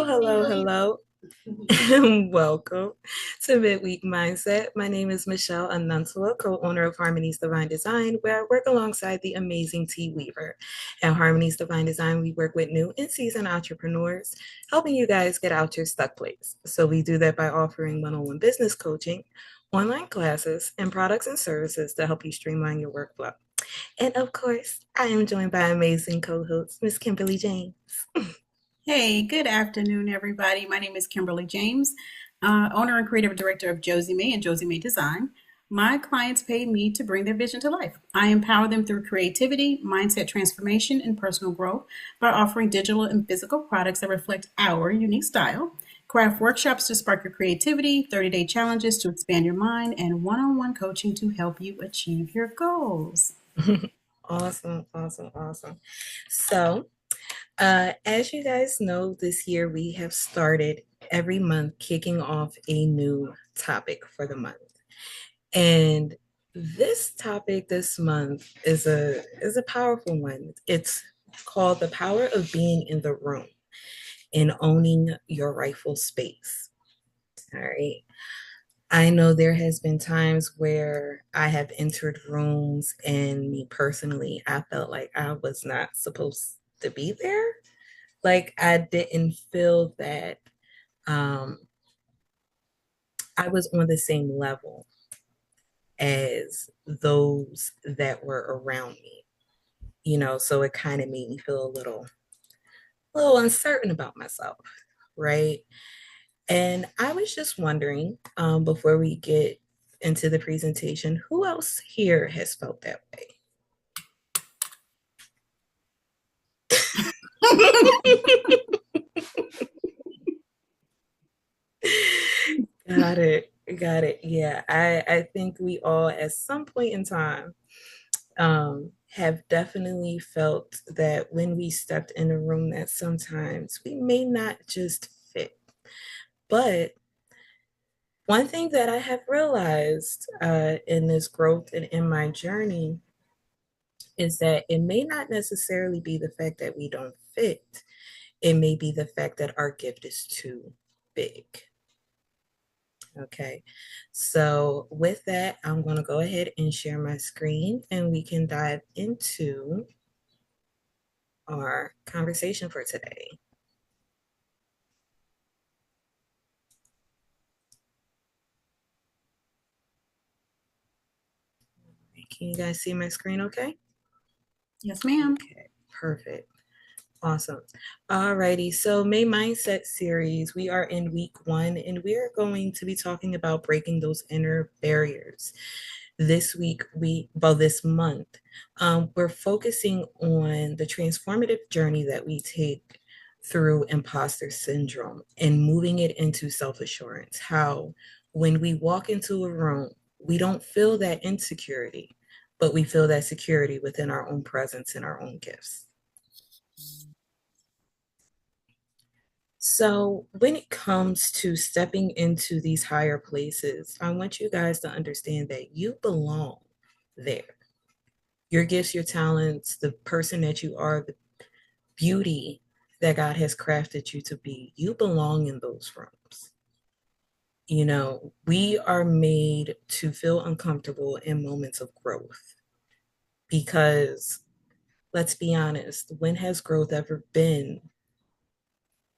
Hello. Welcome to Midweek Mindset. My name is Michelle Anantala, co-owner of Harmony's Divine Design, where I work alongside the amazing T Weaver. At Harmony's Divine Design, we work with new and seasoned entrepreneurs, helping you guys get out your stuck place. So we do that by offering one-on-one business coaching, online classes, and products and services to help you streamline your workflow. And of course, I am joined by amazing co-host, Miss Kimberly James. Hey, good afternoon, everybody. My name is Kimberly James, owner and creative director of Josie May and Josie May Design. My clients pay me to bring their vision to life. I empower them through creativity, mindset transformation, and personal growth by offering digital and physical products that reflect our unique style, craft workshops to spark your creativity, 30-day challenges to expand your mind, and one-on-one coaching to help you achieve your goals. Awesome. So, as you guys know, this year we have started every month kicking off a new topic for the month. And this topic this month is a powerful one. It's called the power of being in the room and owning your rightful space. All right. I know there has been times where I have entered rooms and me personally, I felt like I was not supposed to be there. Like I didn't feel that um, I was on the same level as those that were around me, so it kind of made me feel a little uncertain about myself, right? And I was just wondering, before we get into the presentation, who else here has felt that way? Got it. Got it. Yeah, I think we all at some point in time have definitely felt that when we stepped in a room that sometimes we may not just fit. But one thing that I have realized in this growth and in my journey is that it may not necessarily be the fact that we don't fit. It may be the fact that our gift is too big. Okay, so with that, I'm going to go ahead and share my screen and we can dive into our conversation for today. Can you guys see my screen okay? Yes, ma'am. Okay, perfect. Awesome. Alrighty, so May Mindset series, we are in week 1 and we're going to be talking about breaking those inner barriers. This month, we're focusing on the transformative journey that we take through imposter syndrome and moving it into self-assurance. How when we walk into a room, we don't feel that insecurity, but we feel that security within our own presence and our own gifts. So, when it comes to stepping into these higher places, I want you guys to understand that you belong there. Your gifts, your talents, the person that you are, the beauty that God has crafted you to be, you belong in those rooms. We are made to feel uncomfortable in moments of growth because let's be honest, when has growth ever been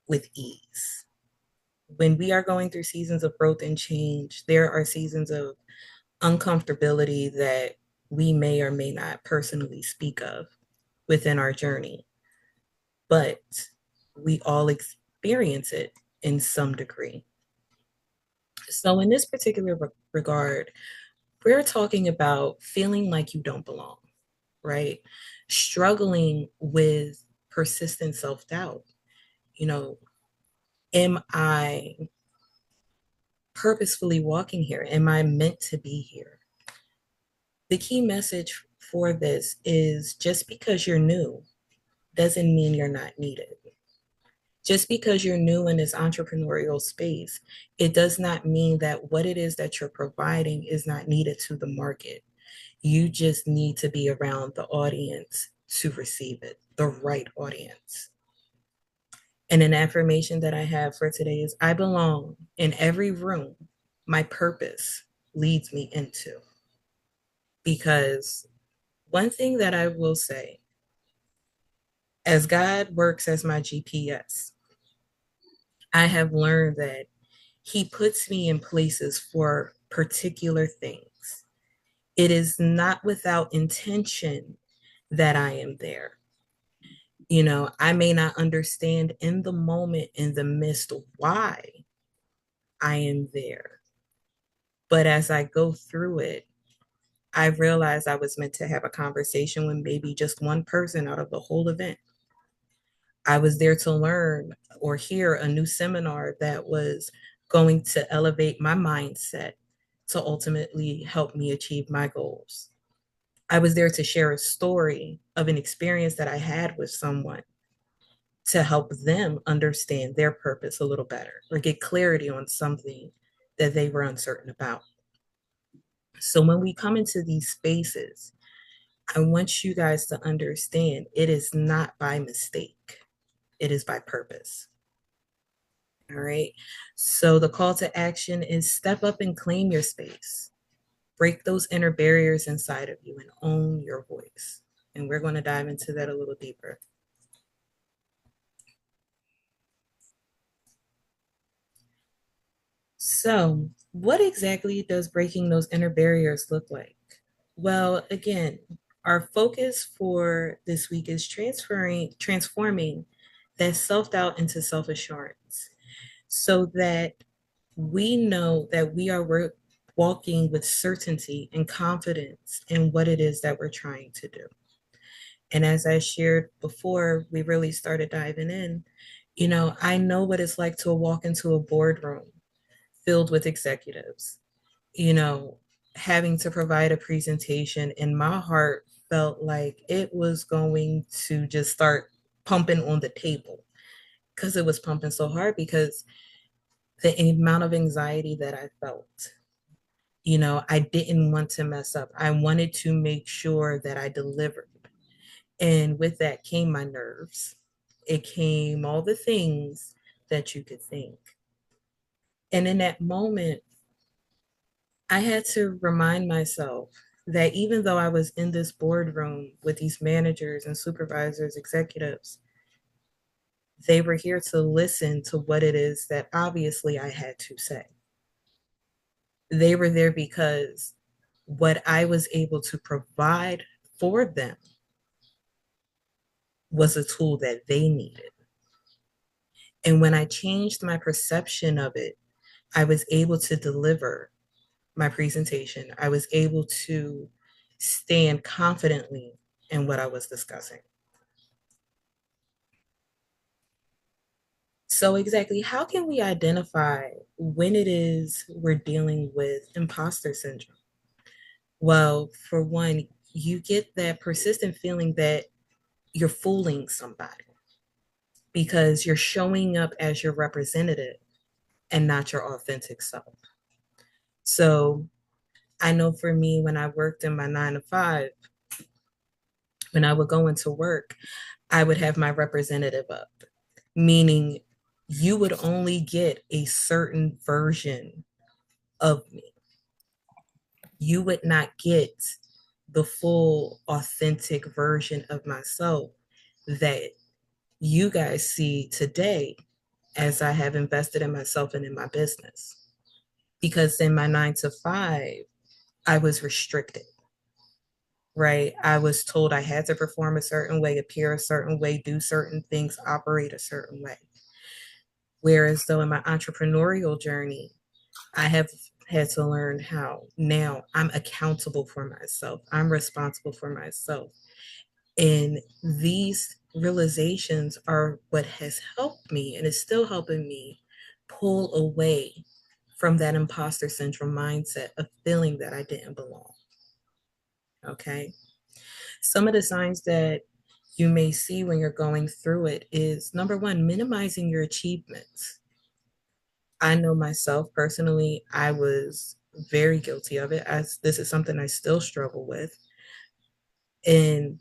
with ease? When we are going through seasons of growth and change, there are seasons of uncomfortability that we may or may not personally speak of within our journey, but we all experience it in some degree. So, in this particular regard, we're talking about feeling like you don't belong, right? Struggling with persistent self doubt. You know, am I purposefully walking here? Am I meant to be here? The key message for this is just because you're new doesn't mean you're not needed. Just because you're new in this entrepreneurial space, it does not mean that what it is that you're providing is not needed to the market. You just need to be around the audience to receive it, the right audience. And an affirmation that I have for today is I belong in every room my purpose leads me into. Because one thing that I will say, as God works as my GPS, I have learned that He puts me in places for particular things. It is not without intention that I am there. I may not understand in the moment, in the midst, why I am there. But as I go through it, I realized I was meant to have a conversation with maybe just one person out of the whole event. I was there to learn or hear a new seminar that was going to elevate my mindset to ultimately help me achieve my goals. I was there to share a story of an experience that I had with someone to help them understand their purpose a little better or get clarity on something that they were uncertain about. So when we come into these spaces, I want you guys to understand it is not by mistake, it is by purpose. All right. So the call to action is step up and claim your space, break those inner barriers inside of you, and own your voice. And we're going to dive into that a little deeper. So, what exactly does breaking those inner barriers look like? Well, again, our focus for this week is transforming that self-doubt into self-assurance so that we know that we are walking with certainty and confidence in what it is that we're trying to do. And as I shared before we really started diving in, I know what it's like to walk into a boardroom filled with executives, you know, having to provide a presentation, and my heart felt like it was going to just start pumping on the table because it was pumping so hard because the amount of anxiety that I felt. I didn't want to mess up. I wanted to make sure that I delivered. And with that came my nerves. It came all the things that you could think. And in that moment, I had to remind myself that even though I was in this boardroom with these managers and supervisors, executives, they were here to listen to what it is that obviously I had to say. They were there because what I was able to provide for them was a tool that they needed. And when I changed my perception of it, I was able to deliver my presentation. I was able to stand confidently in what I was discussing. So, exactly, how can we identify when it is we're dealing with imposter syndrome? Well, for one, you get that persistent feeling that you're fooling somebody because you're showing up as your representative and not your authentic self. So, I know for me, when I worked in my 9 to 5, when I would go into work, I would have my representative up, meaning you would only get a certain version of me. You would not get the full, authentic version of myself that you guys see today as I have invested in myself and in my business. Because in my 9 to 5, I was restricted, right? I was told I had to perform a certain way, appear a certain way, do certain things, operate a certain way. Whereas, though, in my entrepreneurial journey, I have had to learn how now I'm accountable for myself, I'm responsible for myself. And these realizations are what has helped me and is still helping me pull away from that imposter syndrome mindset of feeling that I didn't belong. Okay. Some of the signs that you may see when you're going through it is number one, minimizing your achievements. I know myself personally, I was very guilty of it. As this is something I still struggle with. And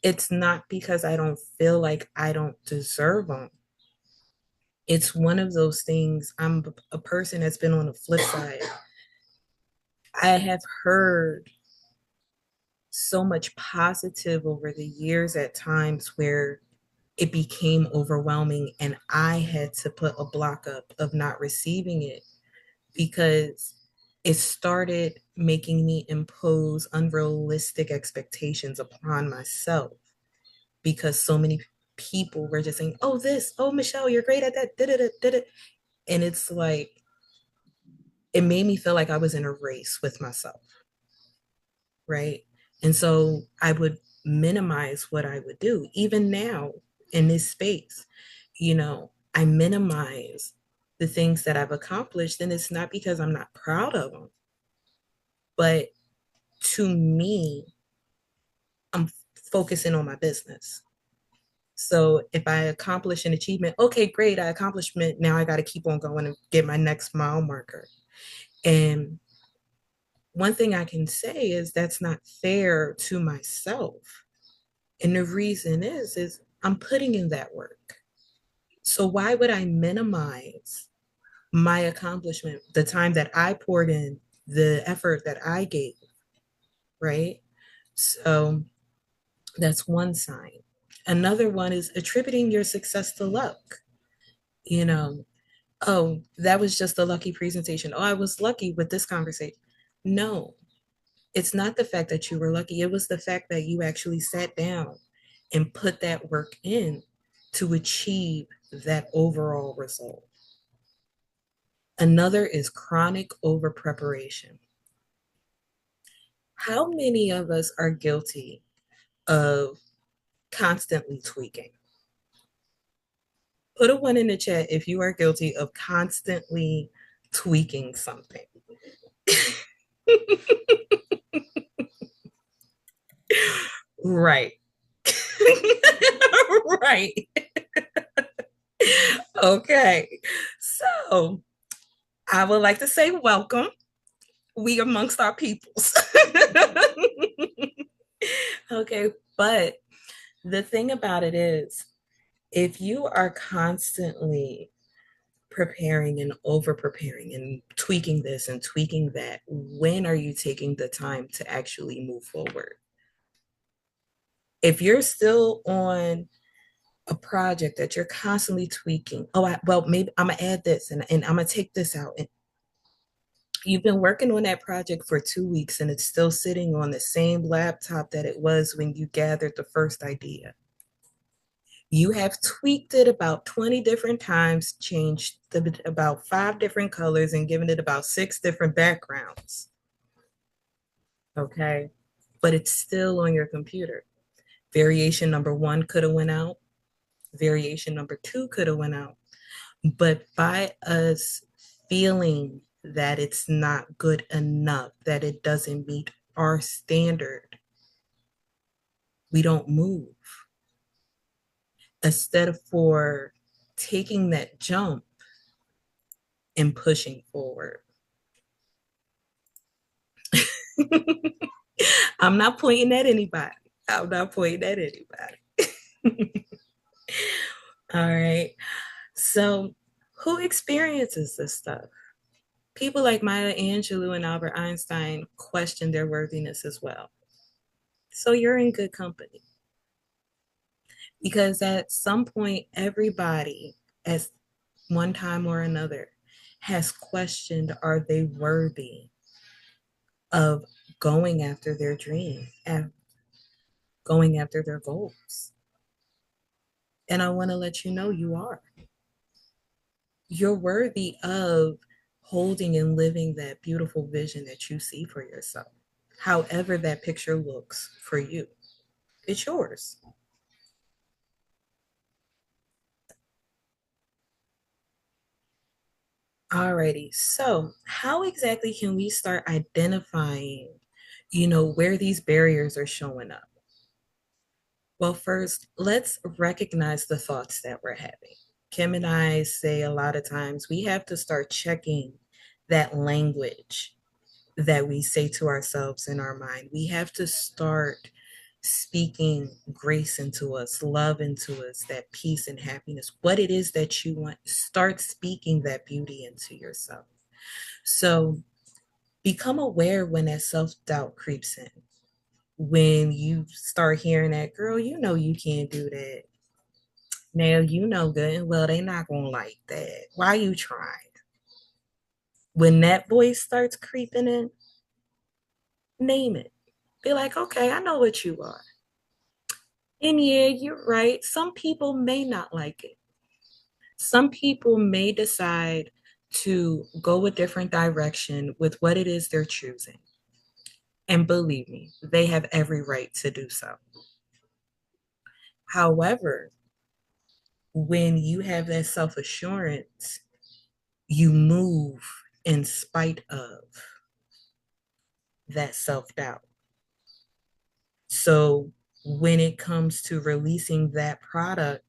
it's not because I don't feel like I don't deserve them. It's one of those things. I'm a person that's been on the flip side. I have heard so much positive over the years at times where it became overwhelming and I had to put a block up of not receiving it because it started making me impose unrealistic expectations upon myself because so many people were just saying, "Oh, this, oh, Michelle, you're great at that." Did it, did it. And it's like, it made me feel like I was in a race with myself, right? And so I would minimize what I would do. Even now in this space, I minimize the things that I've accomplished. And it's not because I'm not proud of them, but to me, I'm focusing on my business. So if I accomplish an achievement, okay, great, I accomplished it. Now I got to keep on going and get my next mile marker. And one thing I can say is that's not fair to myself. And the reason is I'm putting in that work. So why would I minimize my accomplishment, the time that I poured in, the effort that I gave, right? So that's one sign. Another one is attributing your success to luck. You know, oh, that was just a lucky presentation. Oh, I was lucky with this conversation. No, it's not the fact that you were lucky. It was the fact that you actually sat down and put that work in to achieve that overall result. Another is chronic over preparation. How many of us are guilty of constantly tweaking? Put a one in the chat if you are guilty of constantly tweaking something. Right. Right. Okay. So I would like to say welcome. We amongst our peoples. Okay. But the thing about it is, if you are constantly preparing and over preparing and tweaking this and tweaking that, when are you taking the time to actually move forward? If you're still on a project that you're constantly tweaking, well, maybe I'm gonna add this and I'm gonna take this out. And you've been working on that project for 2 weeks and it's still sitting on the same laptop that it was when you gathered the first idea. You have tweaked it about 20 different times, changed about 5 different colors, and given it about 6 different backgrounds. Okay. But it's still on your computer. Variation number one could have went out. Variation number two could have went out. But by us feeling that it's not good enough, that it doesn't meet our standard, we don't move. Instead of for taking that jump and pushing forward. I'm not pointing at anybody. I'm not pointing at anybody. All right. So, who experiences this stuff? People like Maya Angelou and Albert Einstein question their worthiness as well. So, you're in good company because at some point, everybody, at one time or another, has questioned, are they worthy of going after their dream and going after their goals? And I want to let you know you are. You're worthy of holding and living that beautiful vision that you see for yourself. However, that picture looks for you, it's yours. Alrighty. So, how exactly can we start identifying, where these barriers are showing up? Well, first, let's recognize the thoughts that we're having. Kim and I say a lot of times we have to start checking that language that we say to ourselves in our mind. We have to start speaking grace into us, love into us, that peace and happiness, what it is that you want, start speaking that beauty into yourself. So become aware when that self doubt creeps in. When you start hearing that, girl, you know you can't do that. Now you know good and well they not gonna like that. Why you trying? When that voice starts creeping in, name it. Be like, okay, I know what you are. And yeah, you're right. Some people may not like it. Some people may decide to go a different direction with what it is they're choosing. And believe me, they have every right to do so. However, when you have that self assurance, you move in spite of that self doubt. So when it comes to releasing that product,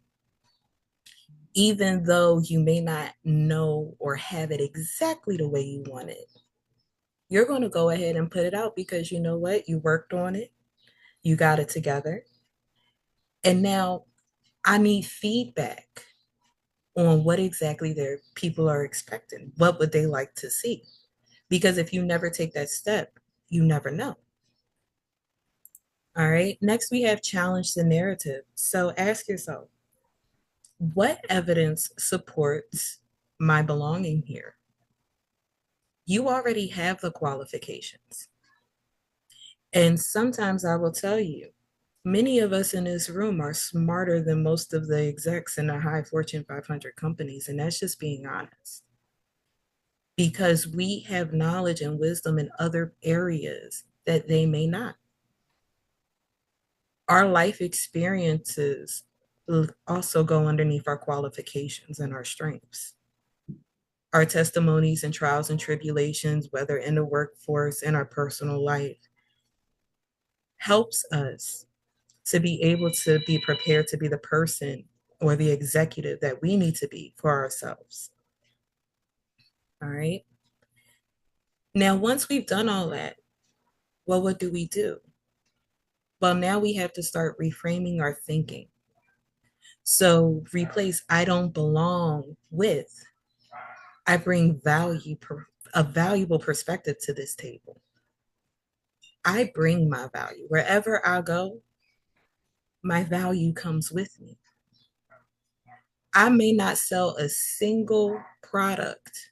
even though you may not know or have it exactly the way you want it, you're going to go ahead and put it out because you know what? You worked on it, you got it together. And now I need feedback on what exactly their people are expecting. What would they like to see? Because if you never take that step, you never know. All right. Next, we have challenge the narrative. So ask yourself, what evidence supports my belonging here? You already have the qualifications. And sometimes I will tell you, many of us in this room are smarter than most of the execs in the high Fortune 500 companies. And that's just being honest. Because we have knowledge and wisdom in other areas that they may not. Our life experiences also go underneath our qualifications and our strengths. Our testimonies and trials and tribulations, whether in the workforce, in our personal life, helps us to be able to be prepared to be the person or the executive that we need to be for ourselves. All right. Now, once we've done all that, well, what do we do? Well, now we have to start reframing our thinking. So replace I don't belong with I bring a valuable perspective to this table. I bring my value. Wherever I go, my value comes with me. I may not sell a single product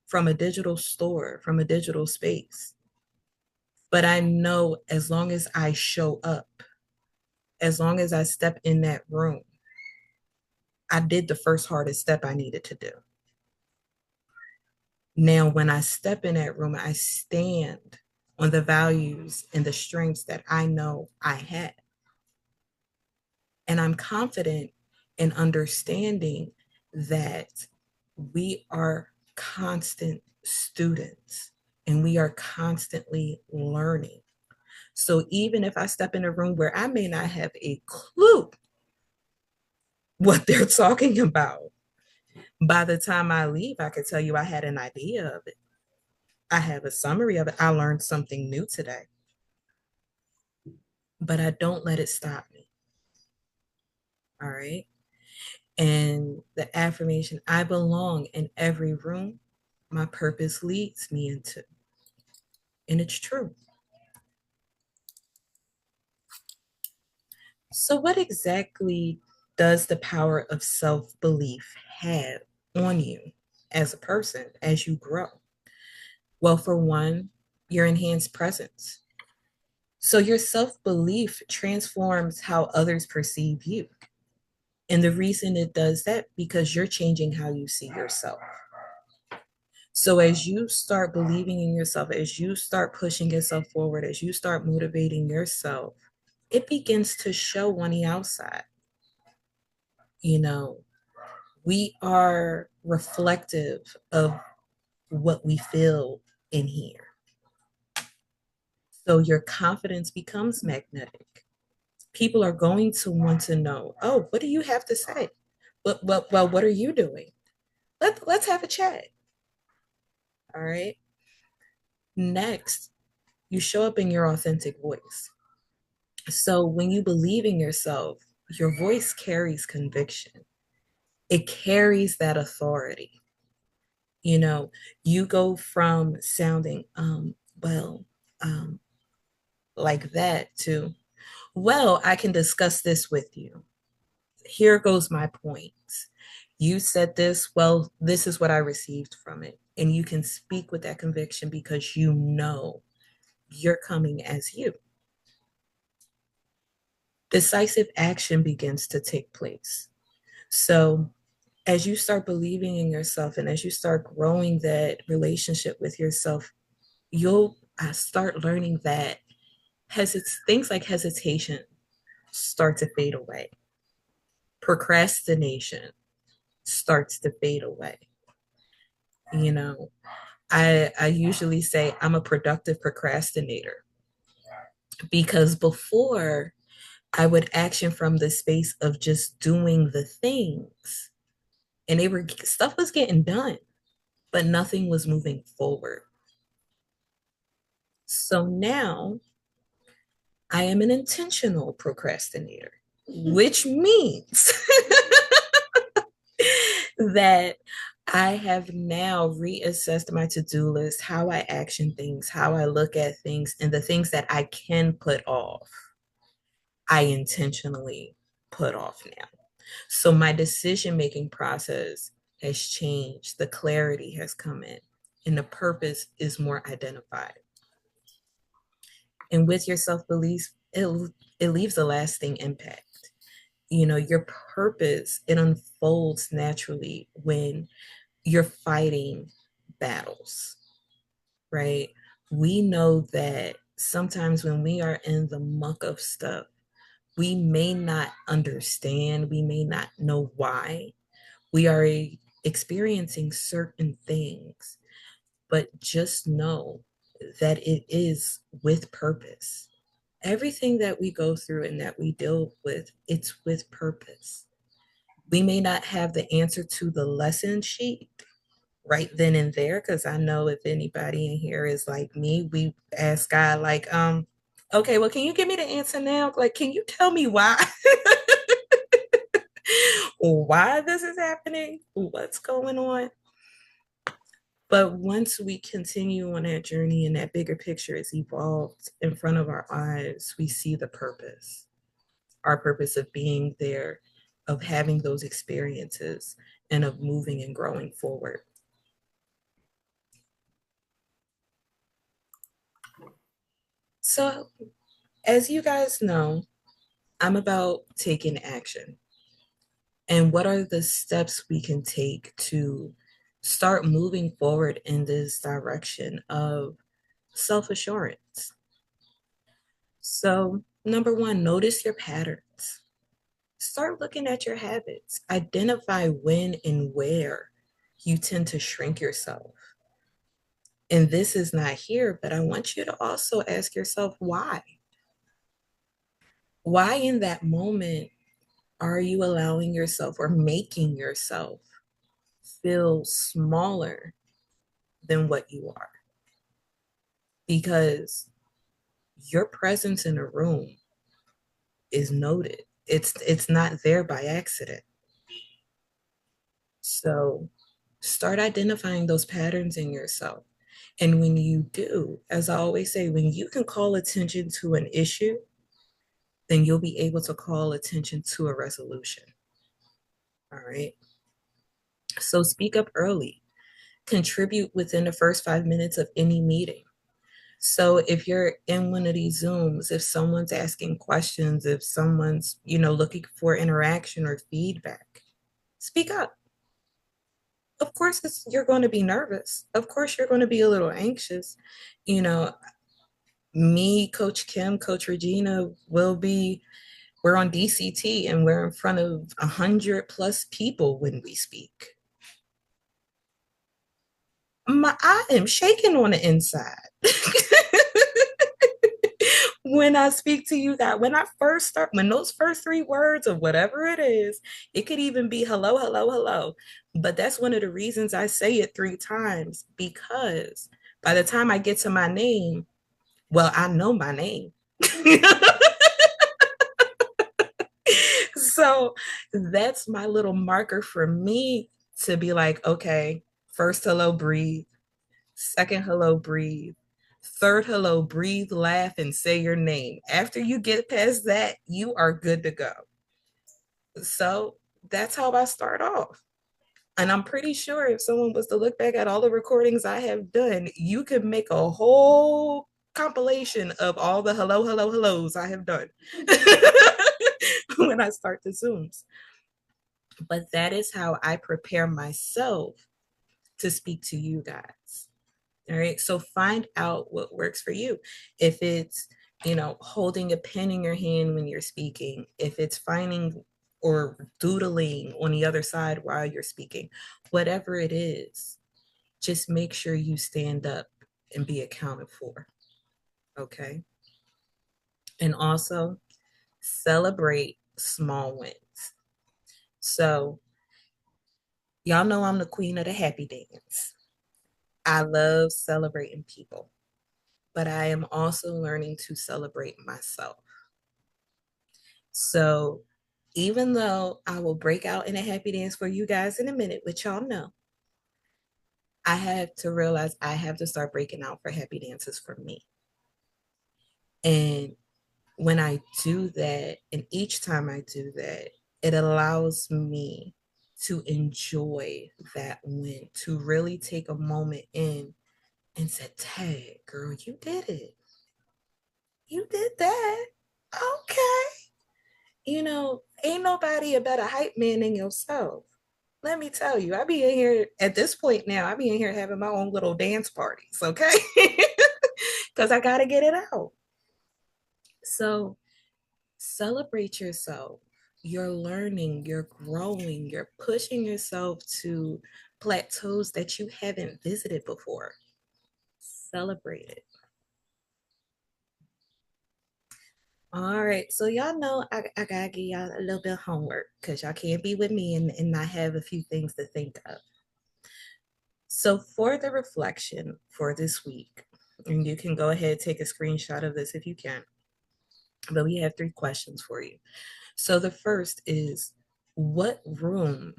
from a digital store, from a digital space, but I know as long as I show up, as long as I step in that room, I did the first hardest step I needed to do. Now, when I step in that room, I stand on the values and the strengths that I know I had. And I'm confident in understanding that we are constant students and we are constantly learning. So even if I step in a room where I may not have a clue what they're talking about, by the time I leave, I could tell you I had an idea of it. I have a summary of it. I learned something new today, but I don't let it stop me. All right. And the affirmation, I belong in every room my purpose leads me into. And it's true. So, what exactly does the power of self belief have on you as a person as you grow? Well, for one, your enhanced presence. So, your self belief transforms how others perceive you. And the reason it does that, because you're changing how you see yourself. So as you start believing in yourself, as you start pushing yourself forward, as you start motivating yourself, it begins to show on the outside. You know, we are reflective of what we feel in here. So your confidence becomes magnetic. People are going to want to know, oh, what do you have to say? Well, what are you doing? Let's have a chat. All right. Next, you show up in your authentic voice. So when you believe in yourself, your voice carries conviction. It carries that authority. You know, you go from sounding well, um like that to, well, I can discuss this with you. Here goes my point. You said this, well, this is what I received from it. And you can speak with that conviction because you know you're coming as you. Decisive action begins to take place. So, as you start believing in yourself and as you start growing that relationship with yourself, you'll start learning that things like hesitation start to fade away. Procrastination starts to fade away. You know, I usually say I'm a productive procrastinator because before I would action from the space of just doing the things and stuff was getting done, but nothing was moving forward. So now I am an intentional procrastinator, which means that I have now reassessed my to do list, how I action things, how I look at things, and the things that I can put off, I intentionally put off now. So my decision making process has changed, the clarity has come in, and the purpose is more identified. And with your self belief, it leaves a lasting impact. You know, your purpose, it unfolds naturally when you're fighting battles, right? We know that sometimes when we are in the muck of stuff, we may not understand, we may not know why we are experiencing certain things, but just know that it is with purpose. Everything that we go through and that we deal with, it's with purpose. We may not have the answer to the lesson sheet right then and there, because I know if anybody in here is like me, we ask God, like, okay, well, can you give me the answer now? Like, can you tell me why? Why this is happening? What's going on? But once we continue on that journey and that bigger picture is evolved in front of our eyes, we see the purpose, our purpose of being there, of having those experiences, and of moving and growing forward. So, as you guys know, I'm about taking action. And what are the steps we can take to start moving forward in this direction of self assurance? So, number one, notice your patterns. Start looking at your habits. Identify when and where you tend to shrink yourself. And this is not here, but I want you to also ask yourself why. Why in that moment are you allowing yourself or making yourself feel smaller than what you are? Because your presence in a room is noted. It's not there by accident. So start identifying those patterns in yourself. And when you do, as I always say, when you can call attention to an issue, then you'll be able to call attention to a resolution. All right. So speak up early, contribute within the first 5 minutes of any meeting. So if you're in one of these Zooms, if someone's asking questions, if someone's, looking for interaction or feedback, speak up. Of course, you're going to be nervous. Of course, you're going to be a little anxious. You know, me, Coach Kim, Coach Regina we're on DCT and we're in front of 100+ people when we speak. I am shaking on the inside. When I speak to you guys, when those first three words of whatever it is, it could even be hello, hello, hello. But that's one of the reasons I say it 3 times, because by the time I get to my name, well, I know my name. So that's my little marker for me to be like, okay, first hello, breathe. Second hello, breathe. Third hello, breathe, laugh, and say your name. After you get past that, you are good to go. So that's how I start off. And I'm pretty sure if someone was to look back at all the recordings I have done, you could make a whole compilation of all the hello, hello, hellos I have done when I start the Zooms. But that is how I prepare myself to speak to you guys. All right. So find out what works for you. If it's, holding a pen in your hand when you're speaking, if it's finding or doodling on the other side while you're speaking, whatever it is, just make sure you stand up and be accounted for. Okay. And also celebrate small wins. So, y'all know I'm the queen of the happy dance. I love celebrating people, but I am also learning to celebrate myself. So even though I will break out in a happy dance for you guys in a minute, which y'all know, I have to realize I have to start breaking out for happy dances for me. And when I do that, and each time I do that, it allows me to enjoy that win, to really take a moment in and say, "Tag, girl, you did it. You did that. Okay." Ain't nobody a better hype man than yourself. Let me tell you, I be in here at this point now, I be in here having my own little dance parties, okay? Because I got to get it out. So celebrate yourself. You're learning, you're growing, you're pushing yourself to plateaus that you haven't visited before. Celebrate it. All right, so y'all know I gotta give y'all a little bit of homework because y'all can't be with me and not have a few things to think of. So for the reflection for this week, and you can go ahead and take a screenshot of this if you can, but we have 3 questions for you. So the first is, what room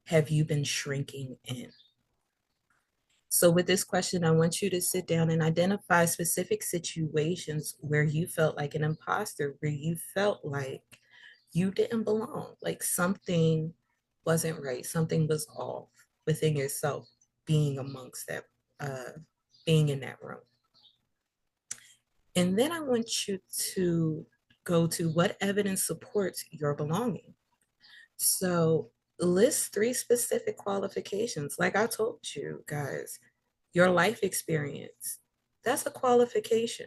have you been shrinking in? So with this question, I want you to sit down and identify specific situations where you felt like an imposter, where you felt like you didn't belong, like something wasn't right, something was off within yourself being amongst that, uh, being in that room. And then I want you to go to what evidence supports your belonging. So list 3 specific qualifications. Like I told you guys, your life experience, that's a qualification.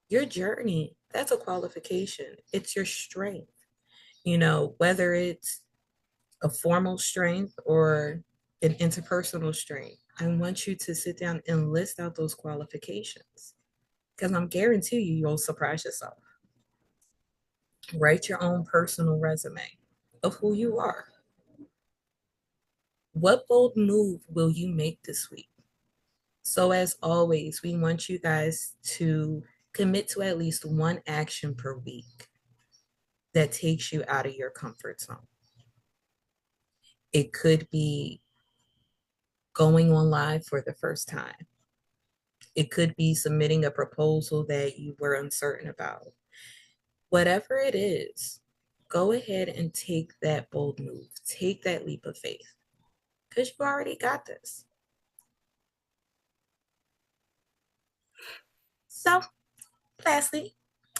Your journey, that's a qualification. It's your strength, whether it's a formal strength or an interpersonal strength. I want you to sit down and list out those qualifications because I'm guarantee you'll surprise yourself. Write your own personal resume of who you are. What bold move will you make this week? So, as always, we want you guys to commit to at least one action per week that takes you out of your comfort zone. It could be going on live for the first time, it could be submitting a proposal that you were uncertain about. Whatever it is, go ahead and take that bold move, take that leap of faith because you already got this. So, lastly,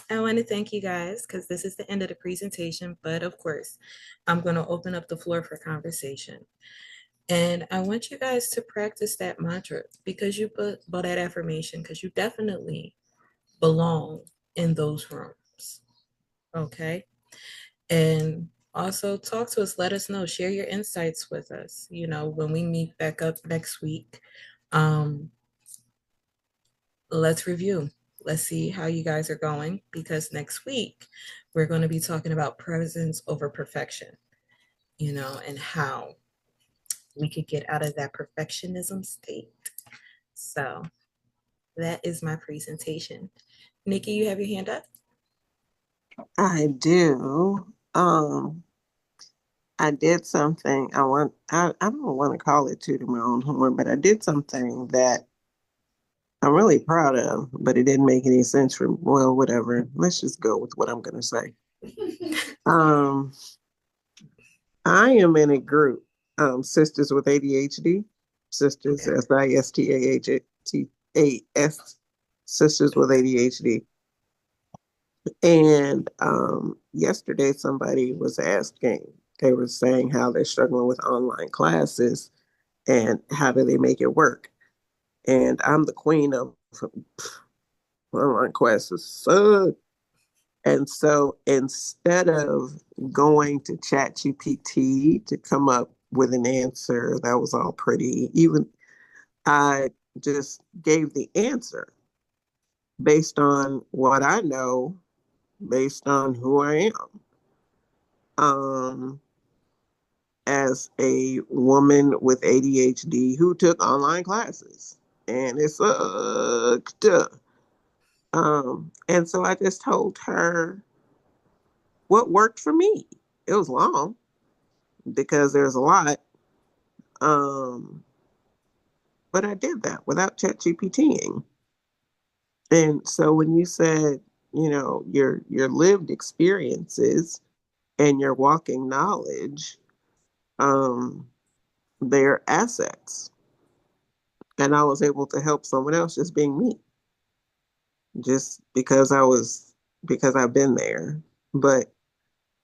I want to thank you guys because this is the end of the presentation. But of course, I'm going to open up the floor for conversation. And I want you guys to practice that mantra because you put about that affirmation because you definitely belong in those rooms. Okay. And also talk to us, let us know, share your insights with us. When we meet back up next week, um, let's review. Let's see how you guys are going because next week we're going to be talking about presence over perfection, and how we could get out of that perfectionism state. So that is my presentation. Nikki, you have your hand up? I do. I did something. I don't want to call it tooting my own horn, but I did something that I'm really proud of, but it didn't make any sense for me. Well, whatever. Let's just go with what I'm going to say. Um, I am in a group, Sisters with ADHD, Sisters, Okay. SISTAHTAS, Sisters with ADHD. And yesterday, somebody was asking, they were saying how they're struggling with online classes and how do they make it work. And I'm the queen of online classes suck. And so instead of going to ChatGPT to come up with an answer that was all pretty, even I just gave the answer based on what I know, based on who I am. Um, as a woman with ADHD who took online classes, and it sucked. And so I just told her what worked for me. It was long because there's a lot. Um, but I did that without ChatGPTing. And so when you said, your lived experiences and your walking knowledge, um, they're assets. And I was able to help someone else just being me, just because I've been there. But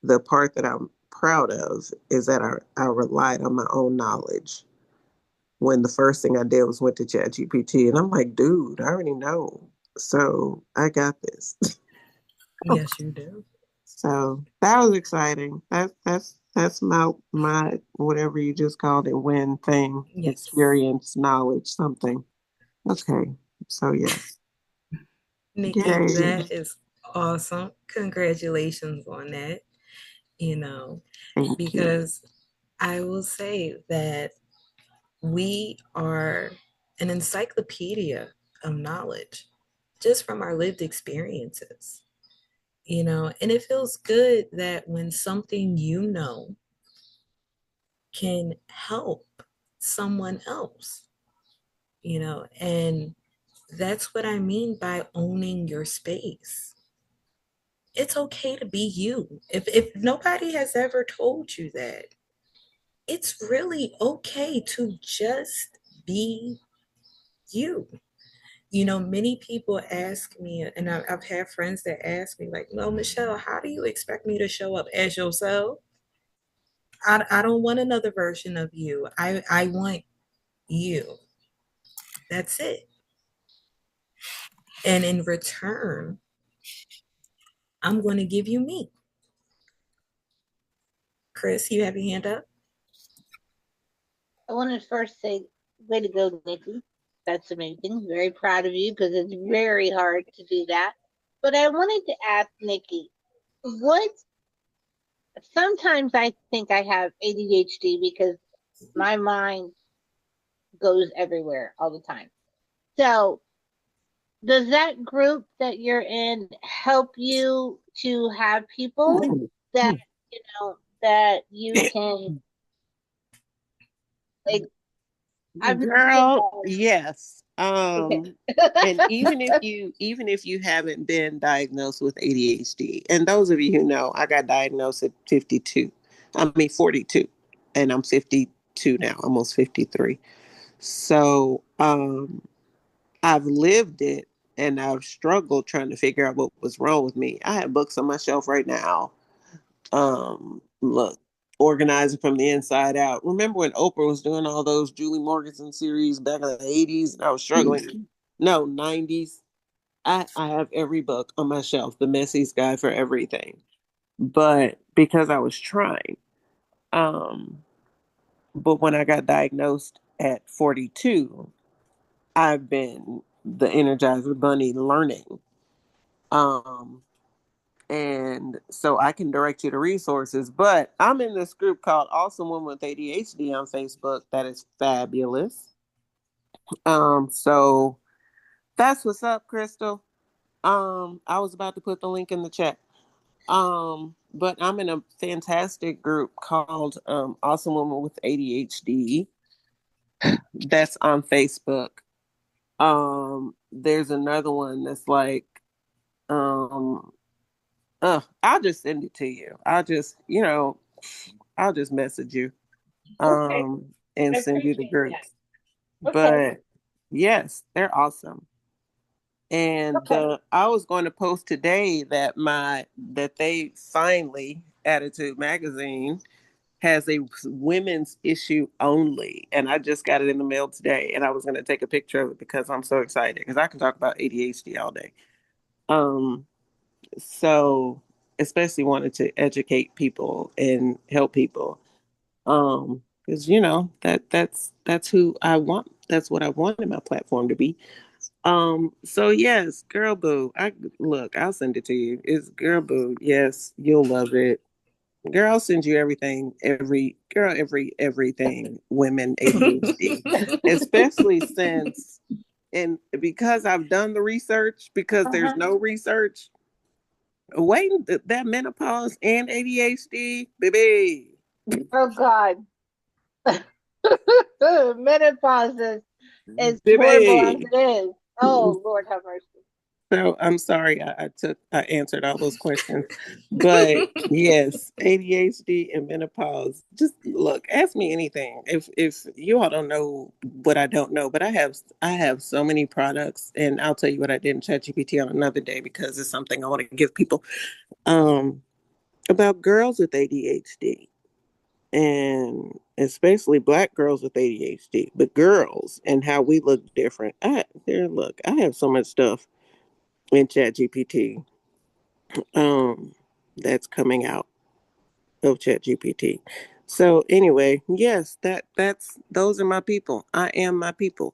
the part that I'm proud of is that I relied on my own knowledge when the first thing I did was went to ChatGPT, and I'm like, dude, I already know. So I got this. Yes, you do. So that was exciting. That's my whatever you just called it, win thing, Yes. experience, knowledge, something. Okay. So yes. Nikki, Yay. that is awesome. Congratulations on that, you know, Thank you. because I will say that we are an encyclopedia of knowledge just from our lived experiences, and it feels good that when something can help someone else, and that's what I mean by owning your space. It's okay to be you. If nobody has ever told you that, it's really okay to just be you. Many people ask me, and I've had friends that ask me, like, well, Michelle, how do you expect me to show up as yourself? I don't want another version of you. I want you. That's it. And in return, I'm going to give you me. Chris, you have your hand up? I want to first say, way to go, Nikki. That's amazing. Very proud of you because it's very hard to do that. But I wanted to ask Nikki, what sometimes I think I have ADHD because my mind goes everywhere all the time. So, does that group that you're in help you to have people that, that you can, like, I've noticed Girl, that. yes. Okay. And even if you haven't been diagnosed with ADHD, and those of you who know, I got diagnosed at 52. I mean 42, and I'm 52 now, almost 53. So, I've lived it and I've struggled trying to figure out what was wrong with me. I have books on my shelf right now. Look, organizing from the inside out. Remember when Oprah was doing all those Julie Morganson series back in the 80s and I was struggling? No, 90s. I have every book on my shelf, The Messie's Guide for Everything. But because I was trying, um, but when I got diagnosed at 42, I've been the Energizer Bunny learning. Um, and so I can direct you to resources. But I'm in this group called Awesome Woman with ADHD on Facebook that is fabulous. So that's what's up, Crystal. I was about to put the link in the chat. But I'm in a fantastic group called Awesome Woman with ADHD. That's on Facebook. There's another one that's like, um, I'll just send it to you. I'll just message you, Okay, and I send you the appreciate groups. that. Okay, But yes, they're awesome. And okay. I was going to post today that they finally Attitude Magazine has a women's issue only, and I just got it in the mail today. And I was going to take a picture of it because I'm so excited because I can talk about ADHD all day. Um, so especially wanted to educate people and help people. Because that's who I want. That's what I wanted my platform to be. So yes, Girl Boo. I'll send it to you. It's Girl Boo. Yes, you'll love it. Girl, I'll send you everything women ADHD. Especially since and because I've done the research, because there's Uh-huh. no research, waiting that menopause and ADHD, baby. Oh God. Menopause is horrible as Baby. it is. Oh Lord have mercy. So I'm sorry I answered all those questions. But yes, ADHD and menopause. Just look, ask me anything. If you all don't know what I don't know, but I have so many products, and I'll tell you what I did in ChatGPT on another day because it's something I want to give people um about girls with ADHD, and especially black girls with ADHD, but girls and how we look different. I have so much stuff in ChatGPT that's coming out of ChatGPT. So anyway, yes, that's those are my people. I am my people.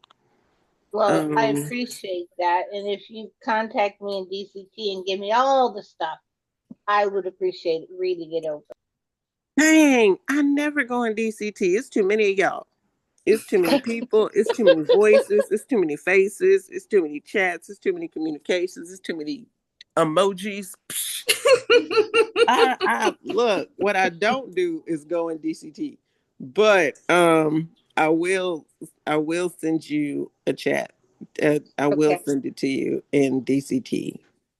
Well, I Um appreciate that. And if you contact me in DCT and give me all the stuff, I would appreciate reading it over. Dang, I never go in DCT. It's too many of y'all. It's too many people. It's too many voices. It's too many faces. It's too many chats. It's too many communications. It's too many emojis. Psh, I look. What I don't do is go in DCT, but I will send you a chat. I will Okay. send it to you in DCT.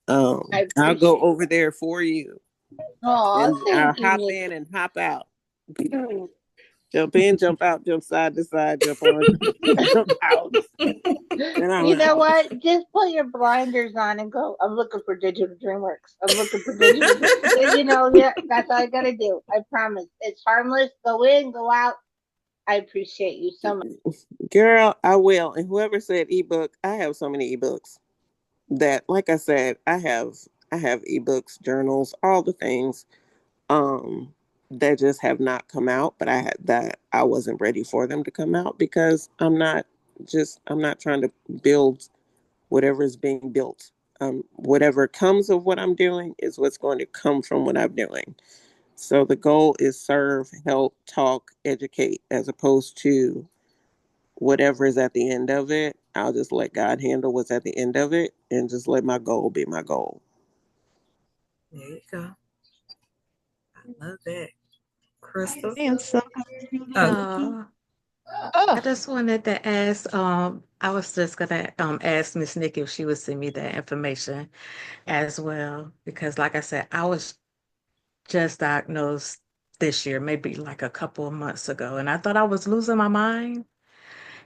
I I'll go appreciate over there for you, Oh, and I'll thank you, hop Miss. in and hop out. Jump in, jump out, jump side to side, jump on, jump out, and I'm You know out. what? Just put your blinders on and go. I'm looking for Digital DreamWorks. I'm looking for Digital Dream. You know, yeah, that's all I gotta do. I promise. It's harmless. Go in, go out. I appreciate you so much. Girl, I will. And whoever said ebook, I have so many ebooks that, like I said, I have ebooks, journals, all the things um that just have not come out, but I wasn't ready for them to come out because I'm not trying to build whatever is being built. Whatever comes of what I'm doing is what's going to come from what I'm doing. So the goal is serve, help, talk, educate, as opposed to whatever is at the end of it. I'll just let God handle what's at the end of it and just let my goal be my goal. There you go. I love that. Crystal? And so, Oh, uh, I Oh, just wanted to ask, I was just gonna ask Miss Nikki if she would send me that information as well, because like I said, I was just diagnosed this year, maybe like a couple of months ago, and I thought I was losing my mind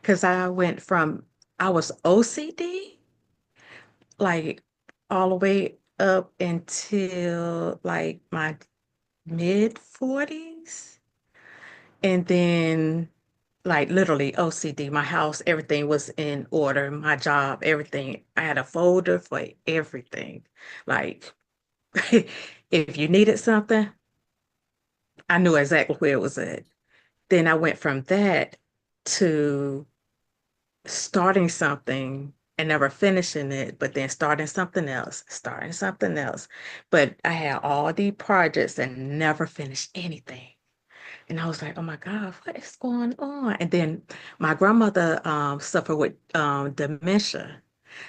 because I was OCD, like all the way up until like my mid 40s. And then, like, literally OCD, my house, everything was in order, my job, everything. I had a folder for everything. Like, if you needed something, I knew exactly where it was at. Then I went from that to starting something and never finishing it, but then starting something else. But I had all these projects and never finished anything. And I was like, oh my God, what is going on? And then my grandmother suffered with dementia.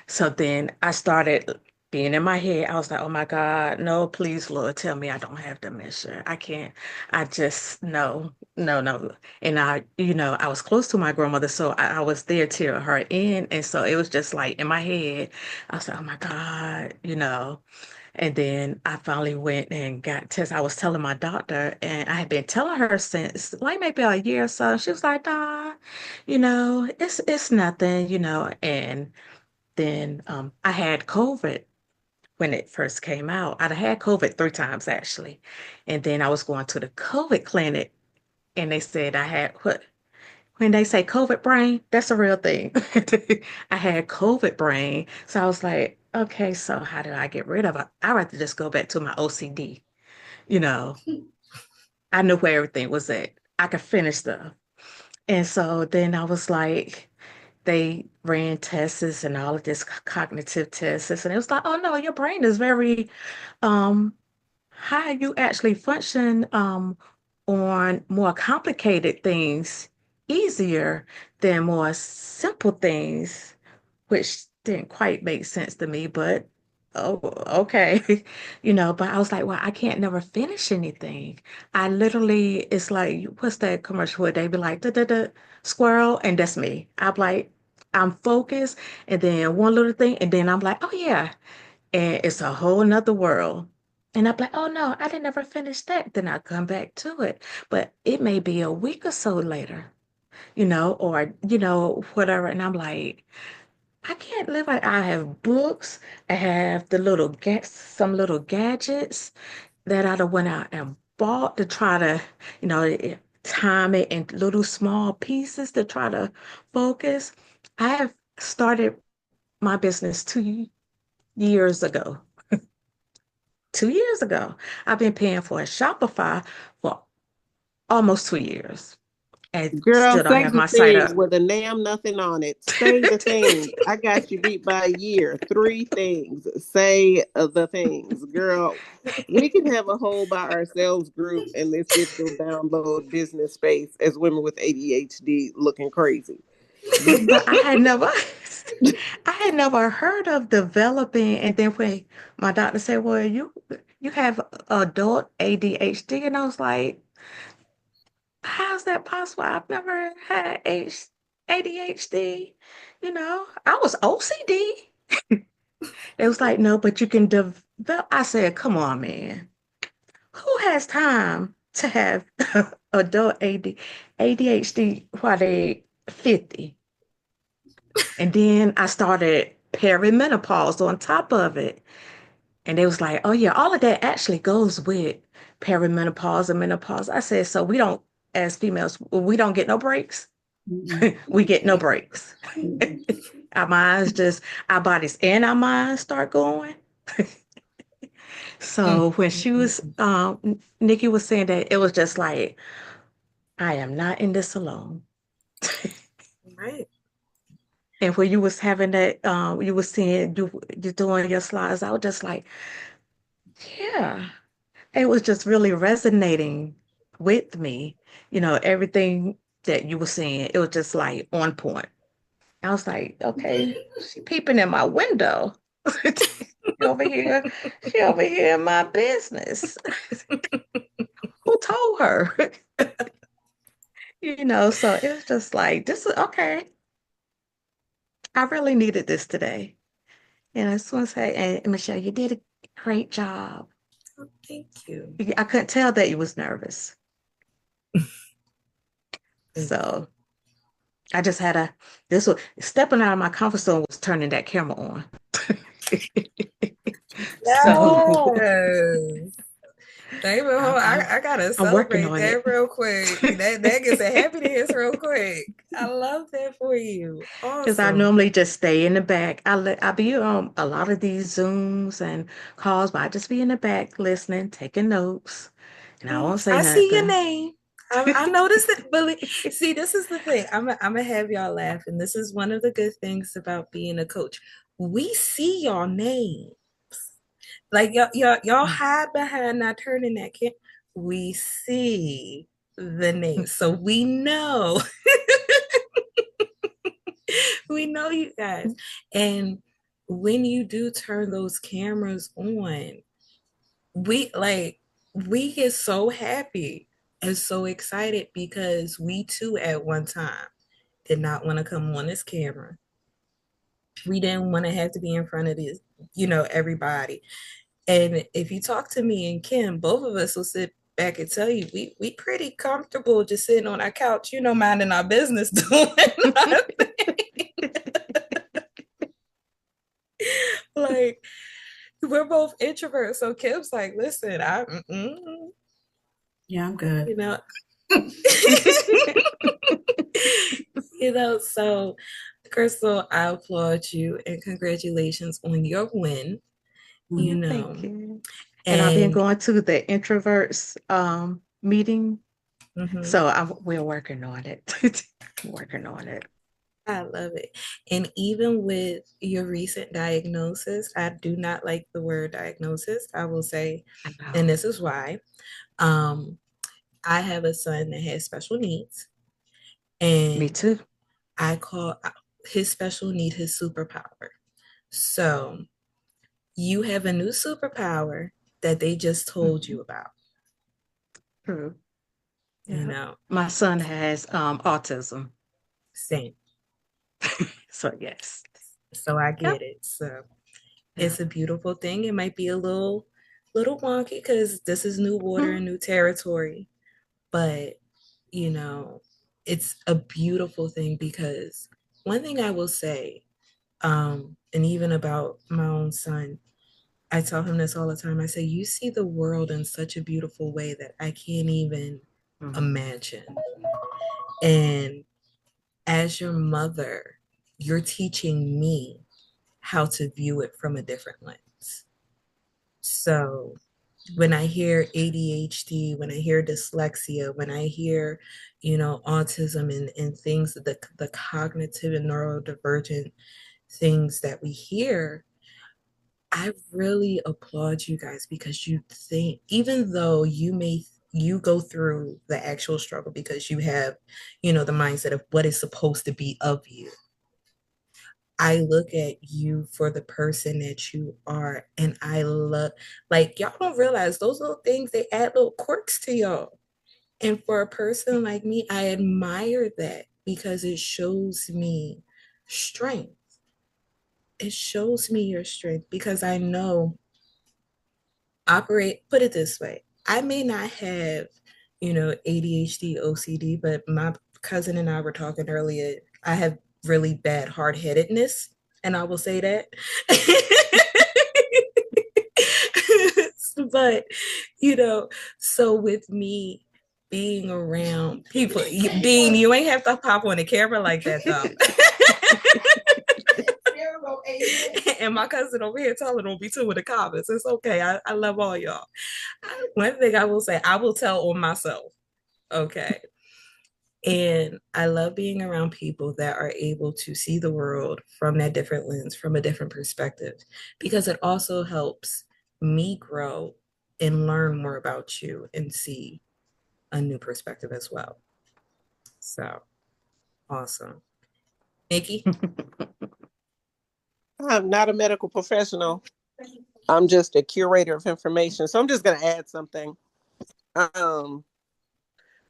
So then I started being in my head, I was like, oh my God, no, please, Lord, tell me I don't have dementia. I can't. I just, no, no, no. And I was close to my grandmother, so I was there till her end. And so it was just like in my head, I was like, oh my God. And then I finally went and got tested. I was telling my doctor, and I had been telling her since like maybe a year or so. She was like, nah, it's nothing. And then I had COVID when it first came out. I'd had COVID 3 times actually. And then I was going to the COVID clinic and they said I had what when they say COVID brain, that's a real thing. I had COVID brain. So I was like, okay, so how do I get rid of it? I'd rather just go back to my OCD. You know, I knew where everything was at. I could finish stuff. And so then I was like, they ran tests and all of this cognitive tests. And it was like, oh no, your brain is very um how you actually function on more complicated things easier than more simple things, which didn't quite make sense to me, but oh, okay. But I was like, well, I can't never finish anything. I literally, it's like, what's that commercial where they be like, da da da, squirrel, and that's me. I'm like, I'm focused, and then one little thing, and then I'm like, oh yeah, and it's a whole nother world. And I'm like, oh no, I didn't ever finish that. Then I come back to it. But it may be a week or so later, or whatever. And I'm like, I can't live like I have books. I have some little gadgets that I done went out and bought to try to, time it in little small pieces to try to focus. I have started my business 2 years ago. 2 years ago. I've been paying for a Shopify for almost 2 years and Girl, still don't say have the my site thing up. with a damn nothing on it. Say the thing. I got you beat by a year. Three things. Say the things. Girl, we can have a whole by ourselves group in this digital download business space as women with ADHD looking crazy. But I had never I had never heard of developing and then when my doctor said, well, you have adult ADHD and I was like, how's that possible? I've never had ADHD. I was OCD. It was like, no, but you can develop. I said, come on, man. Who has time to have adult ADHD while they 50? And then I started perimenopause on top of it. And they was like, oh yeah, all of that actually goes with perimenopause and menopause. I said, so we don't, as females, we don't get no breaks. Mm-mm, We get no breaks. mm-mm, Our bodies and our minds start going. Mm, So when mm, she mm, was, mm. Nikki was saying that it was just like, I am not in this alone. Right. And when you was having that, you was seeing you doing your slides, I was just like, yeah, it was just really resonating with me. Everything that you were saying, it was just like on point. I was like, okay, she peeping in my window. She over here, she over here in my business. Who told her? So it was just like, this is okay. I really needed this today. And I just want to say, and Michelle, you did a great job. Oh, thank you. I couldn't tell that you was nervous. Thank you. So I just had this was stepping out of my comfort zone was turning that camera on. So Yes. David, I'm, I'm, I gotta I'm working celebrate on that it real quick. That gets a happiness real quick. I love that for you. because I Awesome. normally just stay in the back. I be on a lot of these Zooms and calls, but I just be in the back listening, taking notes, and I won't say I see your nothing. name. I noticed it, Billy. See, this is the thing. I'm gonna have y'all laugh, and this is one of the good things about being a coach. We see y'all name. Like y'all hide behind not turning that camera. We see the name, so we know we know you guys. And when you do turn those cameras on, we like we get so happy and so excited because we too at one time did not want to come on this camera. We didn't want to have to be in front of this, everybody. And if you talk to me and Kim, both of us will sit back and tell you we pretty comfortable just sitting on our couch, minding our business, doing nothing. Like we're both introverts. So Kim's like, listen, Yeah, I'm good. you know, so Crystal, I applaud you and congratulations on your win, you Mhm. Thank know, you. And I've been and going to the introverts meeting, mhm, so we're working on it. Working on it. I love it. And even with your recent diagnosis, I do not like the word diagnosis. I will say, I and know. this is why. Um, I have a son that has special needs, Me and too. I call his special need his superpower. So you have a new superpower that they just told Mhm. you about, True. you Yeah. know, My son has autism. same. So yes. So I Yep. get it. So Yeah. it's a beautiful thing. It might be a little wonky because this is new water Mhm. and new territory, but you know, it's a beautiful thing because one thing I will say, and even about my own son, I tell him this all the time. I say, you see the world in such a beautiful way that I can't even Mhm. imagine. And as your mother, you're teaching me how to view it from a different lens. So when I hear ADHD, when I hear dyslexia, when I hear, autism and things, the cognitive and neurodivergent things that we hear, I really applaud you guys because you think, even though you go through the actual struggle because you have, the mindset of what is supposed to be of you. I look at you for the person that you are, and I love, like, y'all don't realize those little things, they add little quirks to y'all. And for a person like me, I admire that because it shows me strength. It shows me your strength because I know put it this way. I may not have, ADHD, OCD, but my cousin and I were talking earlier. I have really bad hard headedness, and I will say that. But, you know, so with me being around people, Bean, you ain't have to pop on the camera like that though. And my cousin over here telling on me too in the comments. It's okay. I love all y'all. One thing I will say, I will tell on myself. Okay. And I love being around people that are able to see the world from that different lens, from a different perspective, because it also helps me grow and learn more about you and see a new perspective as well. So awesome. Nikki? I'm not a medical professional. I'm just a curator of information. So I'm just going to add something. Um,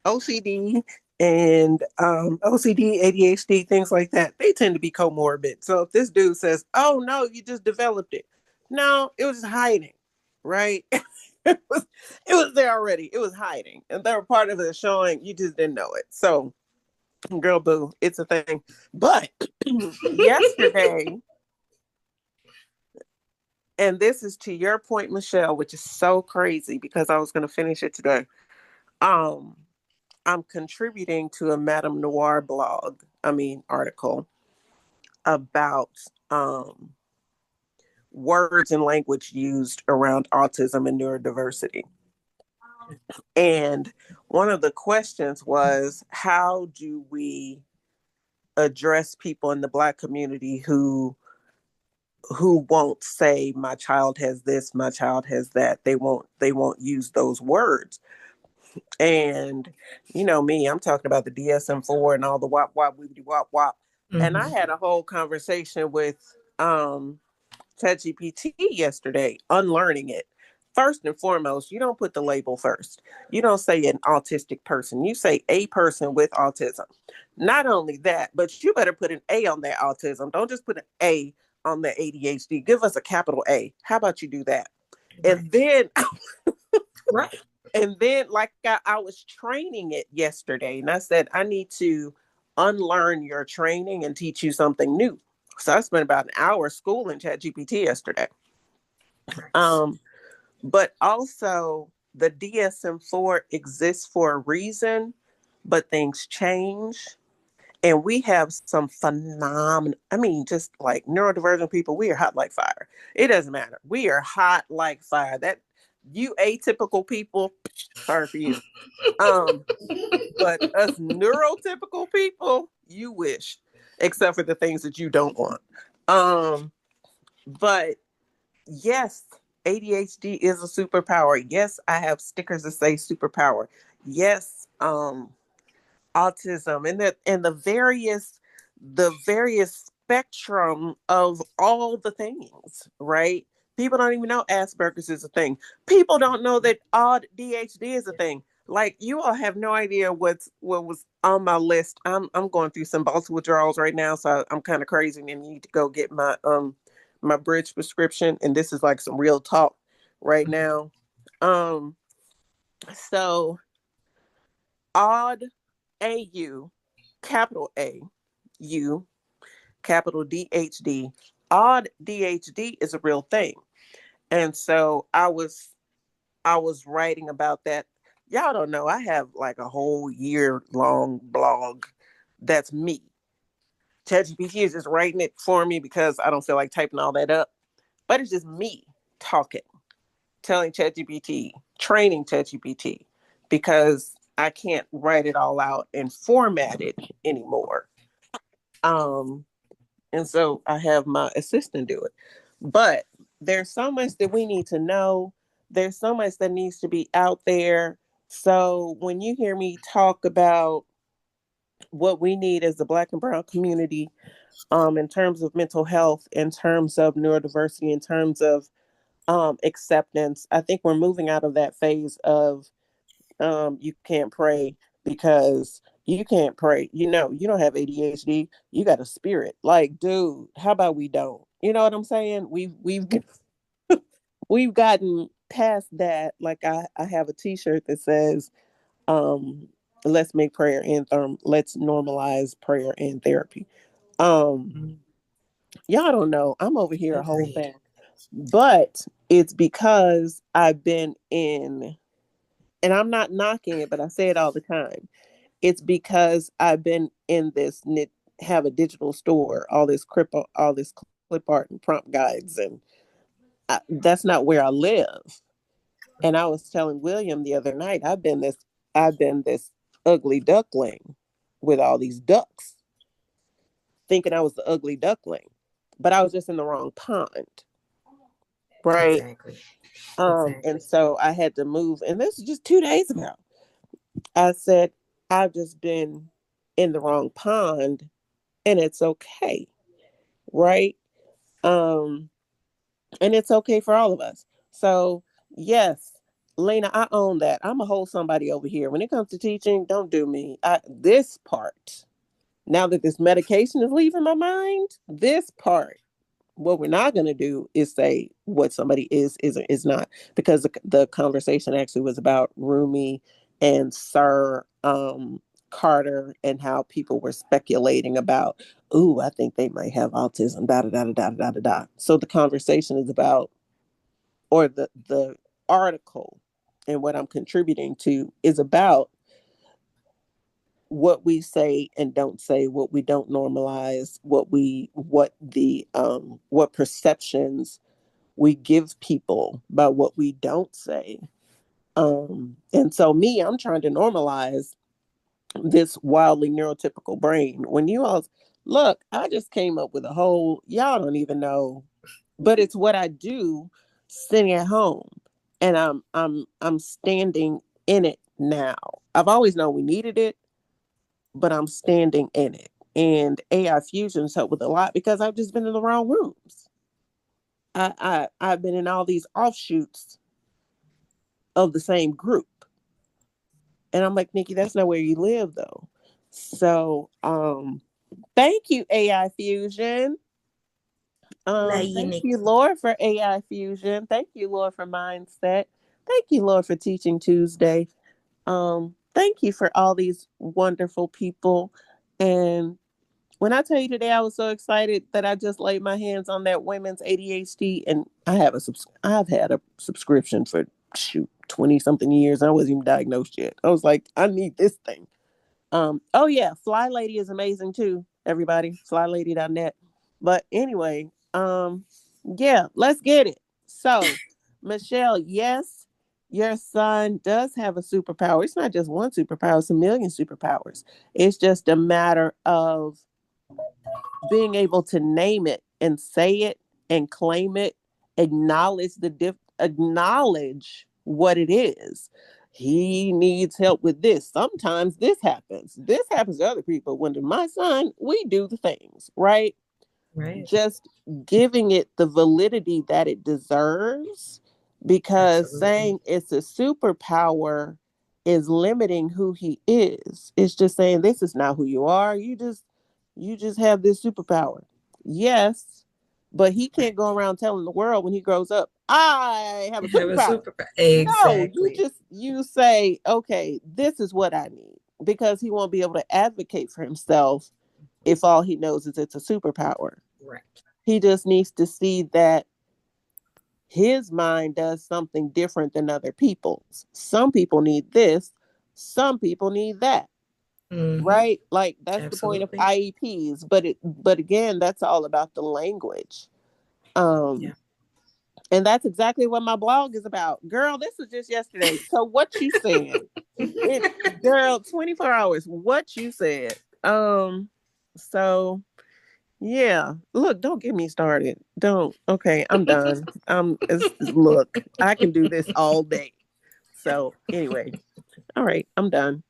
OCD and OCD, ADHD, things like that, they tend to be comorbid. So if this dude says, "Oh no, you just developed it," no, it was just hiding, right? It was there already. It was hiding, and they were part of it showing you just didn't know it. So, girl, boo, it's a thing. But yesterday, and this is to your point, Michelle, which is so crazy because I was going to finish it today. Um, I'm contributing to a Madame Noir article about words and language used around autism and neurodiversity. And one of the questions was, how do we address people in the Black community who won't say my child has this, my child has that. They won't use those words. And you know me, I'm talking about the DSM-4 and all the wop wop wibbity wop wop. And I Mm-hmm. had a whole conversation with ChatGPT yesterday, unlearning it. First and foremost, you don't put the label first. You don't say an autistic person. You say a person with autism. Not only that, but you better put an A on that autism. Don't just put an A on the ADHD. Give us a capital A. How about you do that? Right. And then Right. like I was training it yesterday, and I said, I need to unlearn your training and teach you something new. So I spent about an hour schooling ChatGPT yesterday. Nice. Um, but also the DSM-4 exists for a reason, but things change. And we have some phenomenal, I mean, just like neurodivergent people, we are hot like fire. It doesn't matter. We are hot like fire. That you atypical people, sorry for you. Um, but us neurotypical people, you wish, except for the things that you don't want. But yes, ADHD is a superpower. Yes, I have stickers that say superpower. Yes, autism and the various spectrum of all the things, right? People don't even know Asperger's is a thing. People don't know that odd DHD is a thing. Like, you all have no idea what was on my list. I'm going through some boss withdrawals right now, so I'm kind of crazy and need to go get my bridge prescription. And this is like some real talk right now. Um, so odd AU, capital A, U, capital DHD. Odd DHD is a real thing. And so I was writing about that. Y'all don't know, I have like a whole year long blog that's me. ChatGPT is just writing it for me because I don't feel like typing all that up. But it's just me talking, telling ChatGPT, training ChatGPT, because I can't write it all out and format it anymore. Um, and so I have my assistant do it. But there's so much that we need to know. There's so much that needs to be out there. So when you hear me talk about what we need as the Black and Brown community, in terms of mental health, in terms of neurodiversity, in terms of acceptance, I think we're moving out of that phase of you can't pray because you can't pray. You don't have ADHD. You got a spirit. Like, dude, how about we don't? You know what I'm saying? We've gotten past that. Like, I have a T-shirt that says, um, "Let's make prayer and let's normalize prayer and therapy." Um, Mm, y'all don't know. I'm over here a whole agreed. thing, but it's because I've been in, and I'm not knocking it, but I say it all the time. It's because I've been in this have a digital store, all this clip art and prompt guides, and that's not where I live. And I was telling William the other night, I've been this ugly duckling with all these ducks, thinking I was the ugly duckling, but I was just in the wrong pond, right? Exactly. And Exactly. so I had to move, and this is just 2 days ago. I said, I've just been in the wrong pond, and it's okay, right? Um, and it's okay for all of us. So, yes, Lena, I own that. I'm a whole somebody over here. When it comes to teaching, don't do me. This part, now that this medication is leaving my mind, this part, what we're not going to do is say what somebody is not, because the conversation actually was about Rumi and Sir Carter, and how people were speculating about, ooh, I think they might have autism, da da da da da da da. So the conversation is about, or the article, and what I'm contributing to is about what we say and don't say, what we don't normalize, what perceptions we give people by what we don't say. And so me, I'm trying to normalize this wildly neurotypical brain. When you all look, I just came up with a whole, y'all don't even know, but it's what I do sitting at home. And I'm standing in it now. I've always known we needed it, but I'm standing in it. And AI fusions help with a lot because I've just been in the wrong rooms. I've been in all these offshoots of the same group. And I'm like, Nikki, that's not where you live though. So thank you, AI Fusion. Love you, Thank Nikki. you, Lord, for AI Fusion. Thank you, Lord, for mindset. Thank you, Lord, for Teaching Tuesday. Thank you for all these wonderful people. And when I tell you today, I was so excited that I just laid my hands on that women's ADHD, and I've had a subscription for 20 something years. I wasn't even diagnosed yet. I was like, I need this thing. Oh yeah, Fly Lady is amazing too, everybody. FlyLady.net. But anyway, yeah, let's get it. So, Michelle, yes, your son does have a superpower. It's not just one superpower, it's a million superpowers. It's just a matter of being able to name it and say it and claim it, acknowledge what it is. He needs help with this. Sometimes this happens. This happens to other people. When to my son, we do the things, right? Right. Just giving it the validity that it deserves, because Absolutely. saying it's a superpower is limiting who he is. It's just saying this is not who you are. You just have this superpower. Yes, but he Right. can't go around telling the world when he grows up, I have a Have a superpower. super. No, Exactly. you say, okay, this is what I need, because he won't be able to advocate for himself if all he knows is it's a superpower. Right. He just needs to see that his mind does something different than other people's. Some people need this, some people need that. Mm-hmm. Right? Like that's the point of Absolutely. IEPs, but again, that's all about the language. Yeah. Um and that's exactly what my blog is about. Girl, this was just yesterday. So what you said. It girl, 24 hours. What you said. So yeah, look, don't get me started. Don't. Okay, I'm done. Look, I can do this all day. So anyway, all right, I'm done.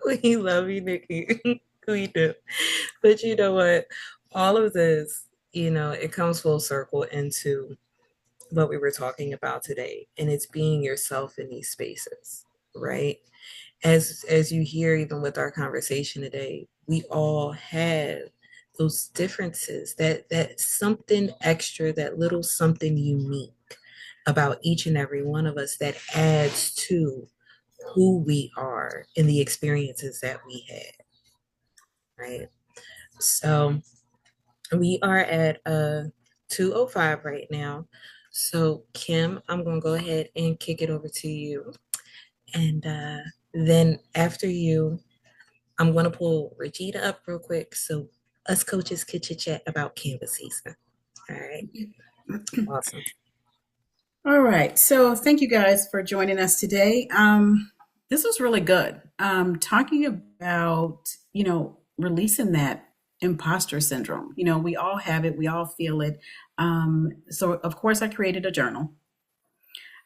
We love you, Nikki. We do. But you know what? All of this, it comes full circle into what we were talking about today, and it's being yourself in these spaces, right? As you hear, even with our conversation today, we all have those differences, that something extra, that little something unique about each and every one of us that adds to who we are and the experiences that we had, right? So we are at 2:05 right now. So Kim, I'm gonna go ahead and kick it over to you. And then after you, I'm gonna pull Regina up real quick so us coaches could chit chat about Canvas season. All right. Awesome. All right. So thank you guys for joining us today. This was really good. Talking about, releasing that imposter syndrome. We all have it, we all feel it. So, of course, I created a journal.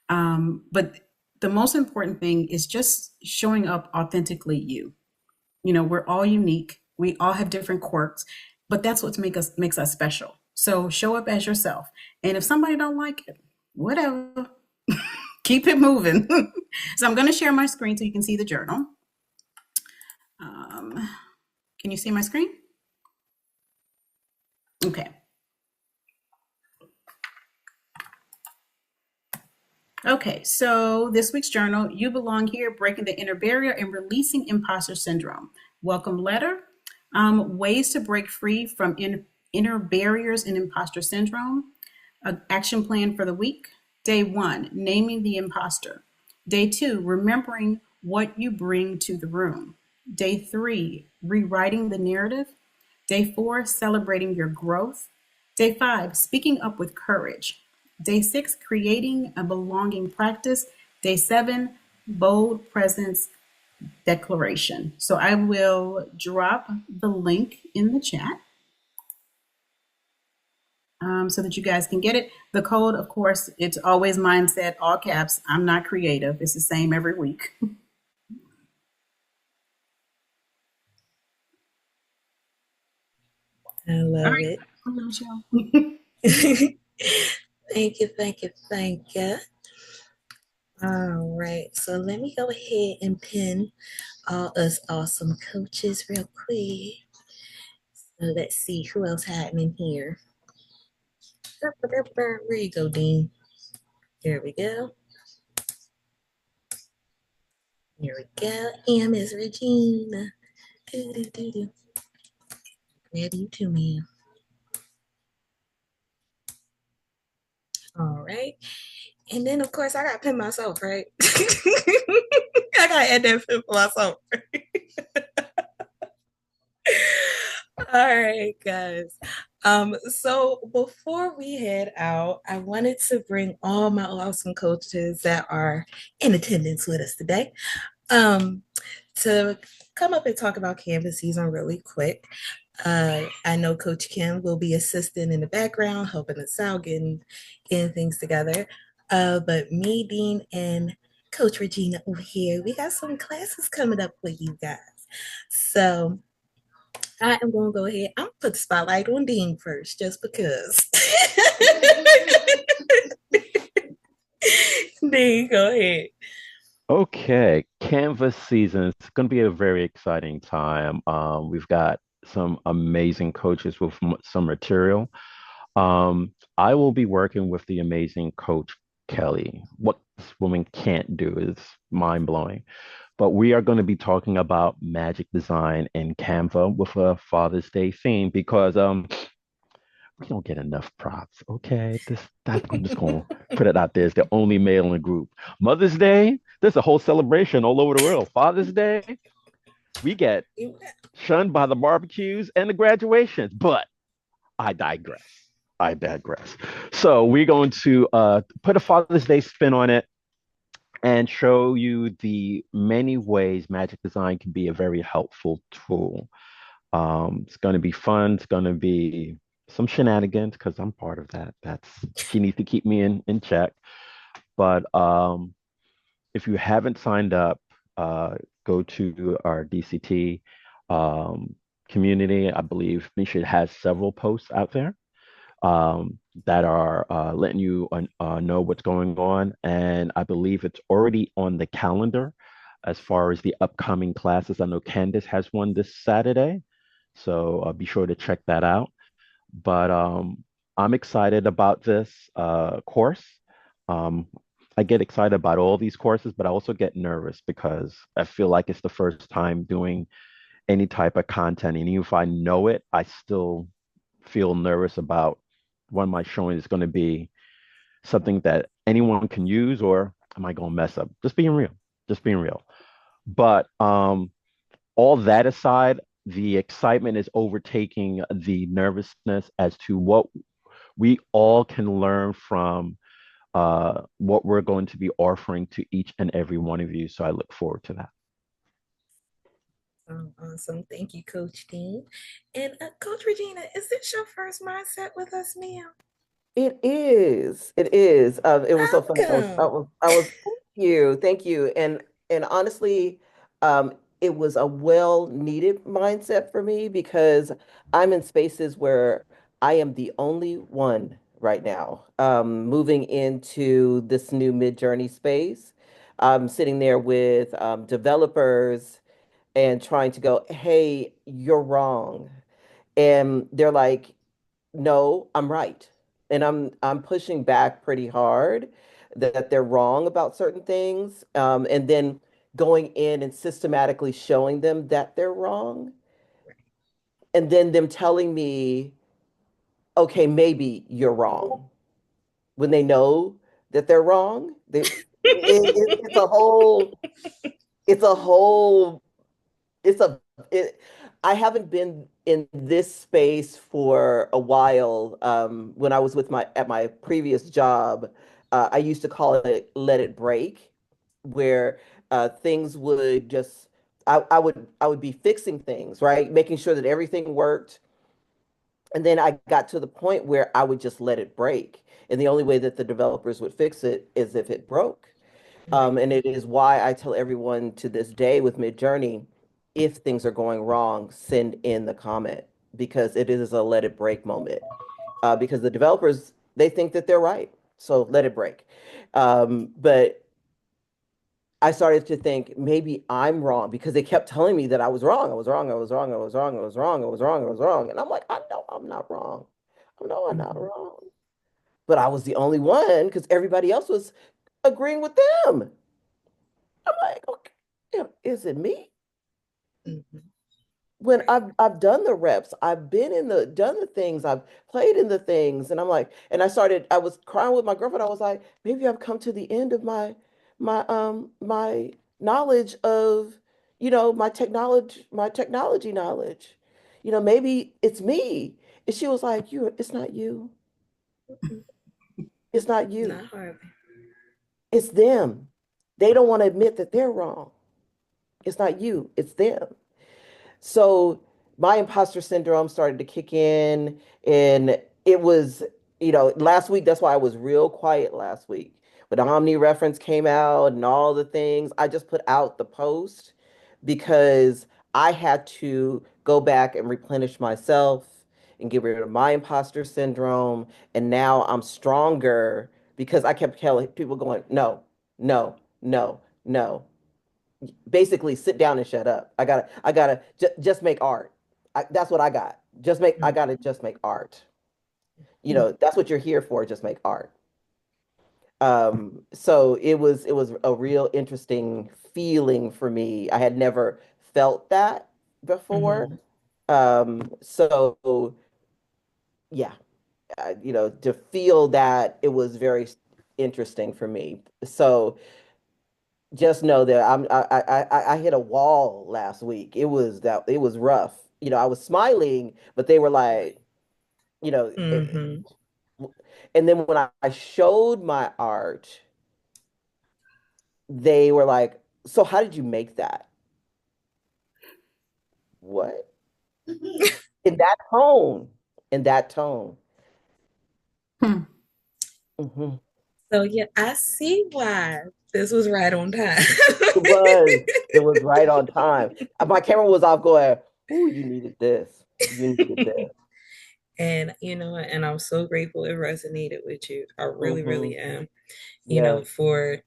But the most important thing is just showing up authentically you. We're all unique. We all have different quirks, but that's what makes us special. So show up as yourself. And if somebody don't like it, whatever, keep it moving. So I'm going to share my screen so you can see the journal. Um, can you see my screen? Okay. Okay, so this week's journal, you belong here, breaking the inner barrier and releasing imposter syndrome. Welcome letter. Ways to break free from inner barriers and imposter syndrome. Action plan for the week. Day 1, naming the imposter. Day 2, remembering what you bring to the room. Day 3, rewriting the narrative. Day 4, celebrating your growth. Day 5, speaking up with courage. Day 6, creating a belonging practice. Day 7, bold presence declaration. So I will drop the link in the chat so that you guys can get it. The code, of course, it's always mindset, all caps. I'm not creative. It's the same every week. I All love right. it. Michelle. Thank you, thank you, thank you. All right, so let me go ahead and pin all us awesome coaches real quick. So let's see who else hiding in here. Where you go, Dean? Here we go. Here we go. M is Regina. Doo, doo, doo, doo. Grab you too, man. All right. And then, of course, I got to pin myself, right? I got to add that pin for myself. All right, guys. So before we head out, I wanted to bring all my awesome coaches that are in attendance with us today to come up and talk about Canvas season really quick. I know Coach Kim will be assisting in the background, helping us out, getting things together. But me, Dean, and Coach Regina over here, we got some classes coming up for you guys. So I am going to go ahead. I'm going to put the spotlight on Dean first, just because. Dean, go ahead. Okay, Canvas season. It's going to be a very exciting time. We've got some amazing coaches with some material. I will be working with the amazing coach Kelly. What this woman can't do is mind blowing. But we are going to be talking about magic design in Canva with a Father's Day theme because we don't get enough props. Okay, I'm just gonna put it out there. It's the only male in the group. Mother's Day, there's a whole celebration all over the world. Father's Day, we get shunned by the barbecues and the graduations. But I digress. I digress. So we're going to put a Father's Day spin on it and show you the many ways magic design can be a very helpful tool. It's going to be fun. It's going to be some shenanigans because I'm part of that. That's she needs to keep me in check. But if you haven't signed up, go to our DCT community. I believe Misha has several posts out there that are letting you know what's going on. And I believe it's already on the calendar as far as the upcoming classes. I know Candace has one this Saturday, so be sure to check that out. But I'm excited about this course. Um, I get excited about all these courses, but I also get nervous because I feel like it's the first time doing any type of content. And even if I know it, I still feel nervous about what am I showing is going to be something that anyone can use, or am I going to mess up? Just being real, just being real. But all that aside, the excitement is overtaking the nervousness as to what we all can learn from what we're going to be offering to each and every one of you. So I look forward to that. Awesome. Thank you, Coach Dean. And Coach Regina, is this your first mindset with us, ma'am? It is. It is. It was so funny. Welcome. Thank you, thank you, and honestly, it was a well-needed mindset for me because I'm in spaces where I am the only one right now, moving into this new mid-journey space. I'm sitting there with developers and trying to go, hey, you're wrong. And they're like, no, I'm right. And I'm pushing back pretty hard that they're wrong about certain things. And then going in and systematically showing them that they're wrong. And then them telling me, okay, maybe you're wrong. When they know that they're wrong, it's a it's a whole it's a it, I haven't been in this space for a while. When I was with my at my previous job, I used to call it "let it break," where things would just I would be fixing things, right, making sure that everything worked, and then I got to the point where I would just let it break, and the only way that the developers would fix it is if it broke. Right. And it is why I tell everyone to this day with Midjourney, if things are going wrong, send in the comment because it is a let it break moment. Because the developers, they think that they're right, so let it break. But I started to think maybe I'm wrong because they kept telling me that I was wrong. I was wrong. I was wrong. I was wrong. I was wrong. I was wrong. I was wrong. And I'm like, I know I'm not wrong. I know I'm not Mhm. wrong. But I was the only one because everybody else was agreeing with them. I'm like, okay, is it me? Mhm. When Right. I've done the reps, I've been in the done the things, I've played in the things, and I'm like, and I was crying with my girlfriend. I was like, maybe I've come to the end of my knowledge of, my technology knowledge. Maybe it's me. And she was like, it's not you. Mhm. It's not you. Not hardly. It's them. They don't want to admit that they're wrong. It's not you, it's them. So my imposter syndrome started to kick in, and it was, last week, that's why I was real quiet last week. When Omni reference came out and all the things, I just put out the post because I had to go back and replenish myself and get rid of my imposter syndrome. And now I'm stronger because I kept telling people going, no, no, no, no, basically sit down and shut up. I gotta just make art. That's what I got. I Mhm. gotta just make art. That's what you're here for, just make art. So it was a real interesting feeling for me. I had never felt that before. Mhm. So yeah, to feel that, it was very interesting for me. So just know that I hit a wall last week. It was rough. I was smiling, but they were like, you know, eh, Mhm. and then when I showed my art, they were like, "So how did you make that?" What? In that tone, in that tone. Hmm. Mhm. So yeah, I see why this was right on time. It was, it was right on time. My camera was off going, "Ooh, you needed this. You needed this." And and I'm so grateful it resonated with you. I really, Hmm. really am. Yeah, For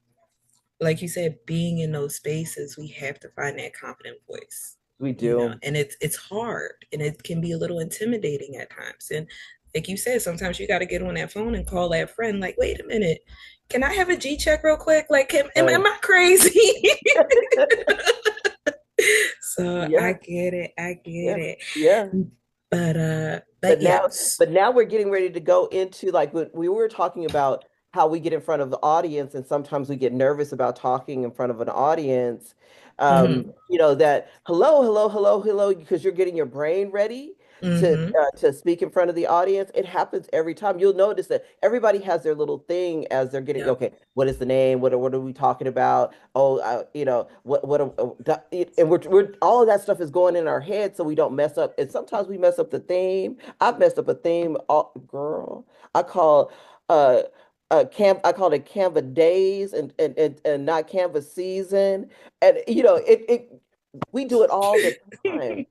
like you said, being in those spaces, we have to find that confident voice. we do. And it's hard and it can be a little intimidating at times. And like you said, sometimes you got to get on that phone and call that friend, like, wait a minute, can I have a G check real quick? Like, am I crazy? So I Yeah, get it. I get yeah, it. yeah. But But now, yes. but now we're getting ready to go into, like, when we were talking about how we get in front of the audience, and sometimes we get nervous about talking in front of an audience. Mm-hmm. That hello, hello, hello, hello, because you're getting your brain ready Mm-hmm. to speak in front of the audience. It happens every time. You'll notice that everybody has their little thing as they're getting, Yep. okay, what is the name? What are we talking about? Oh, and we're all of that stuff is going in our head so we don't mess up. And sometimes we mess up the theme. I've messed up a theme, all, girl. I call uh I called it Canva days and not Canva season. And we do it all the time.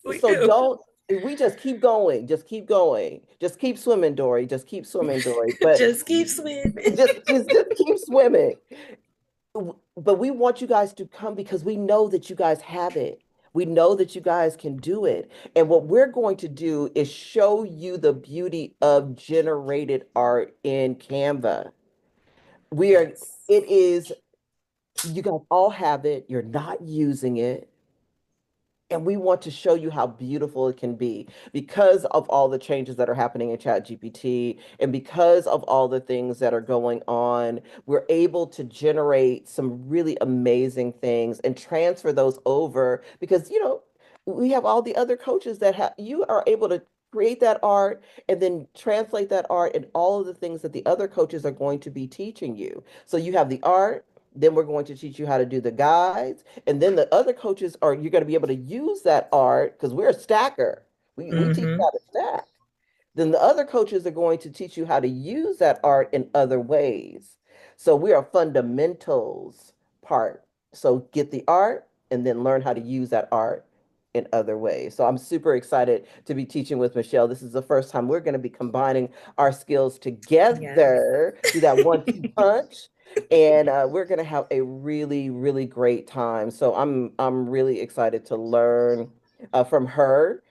We So do. don't we just keep going, just keep going. Just keep swimming, Dory. Just keep swimming, Dory. But Just keep swimming. just keep swimming. But we want you guys to come because we know that you guys have it. We know that you guys can do it. And what we're going to do is show you the beauty of generated art in Canva. We are, Yes. it is, you guys all have it. You're not using it. And we want to show you how beautiful it can be because of all the changes that are happening in ChatGPT and because of all the things that are going on. We're able to generate some really amazing things and transfer those over because, we have all the other coaches that you are able to create that art and then translate that art and all of the things that the other coaches are going to be teaching you. So you have the art, then we're going to teach you how to do the guides, and then the other coaches are you're going to be able to use that art because we're a stacker. We teach you Mm-hmm. how to stack. Then the other coaches are going to teach you how to use that art in other ways. So we are fundamentals part. So get the art and then learn how to use that art in other ways. So I'm super excited to be teaching with Michelle. This is the first time we're going to be combining our skills Yes. together, do that 1-2 punch. And we're going to have a really, really great time. So I'm really excited to learn from her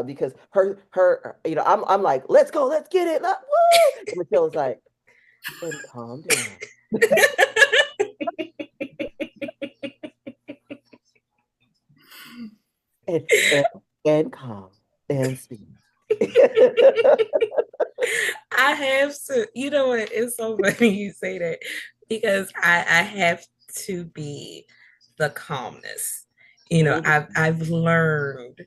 because I'm like, let's go, let's get it, woo! And Michelle is like, and calm down, and and, and calm and speak. I have to, you know what? It's so funny you say that because I have to be the calmness. You know, I've learned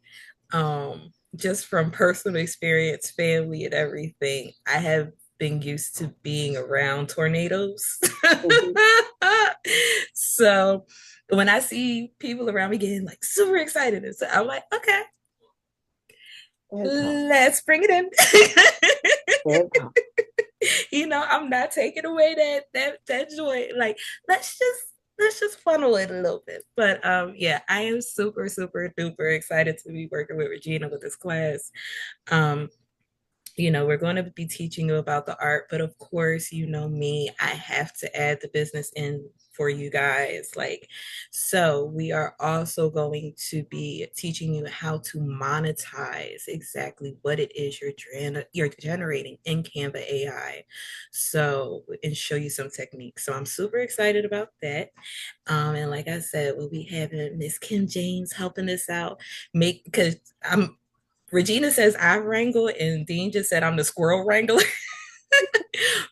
just from personal experience, family, and everything. I have been used to being around tornadoes. Mhm. So when I see people around me getting like super excited, and so I'm like, okay, And calm let's bring it in. and calm. You know, I'm not taking away that joy. Like, let's just funnel it a little bit. But yeah, I am super, super duper excited to be working with Regina with this class. Um, we're going to be teaching you about the art, but of course, you know me, I have to add the business in for you guys. Like, so we are also going to be teaching you how to monetize exactly what it is you're generating in Canva AI. So, and show you some techniques. So I'm super excited about that. And like I said, we'll be having Miss Kim James helping us out. Because I'm Regina says I wrangle, and Dean just said I'm the squirrel wrangler.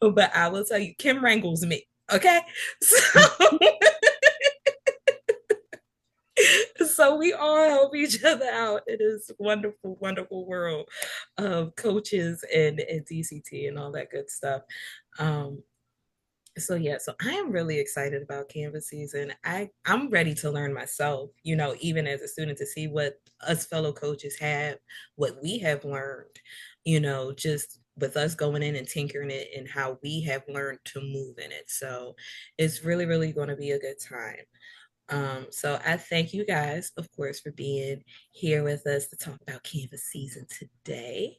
But I will tell you, Kim wrangles me. Okay, so so we all help each other out in this wonderful, wonderful world of coaches and DCT and all that good stuff. Um, so yeah, so I am really excited about Canvas season. I'm ready to learn myself, even as a student, to see what us fellow coaches have, what we have learned, just with us going in and tinkering it and how we have learned to move in it. So it's really, really going to be a good time. So I thank you guys, of course, for being here with us to talk about Canvas season today.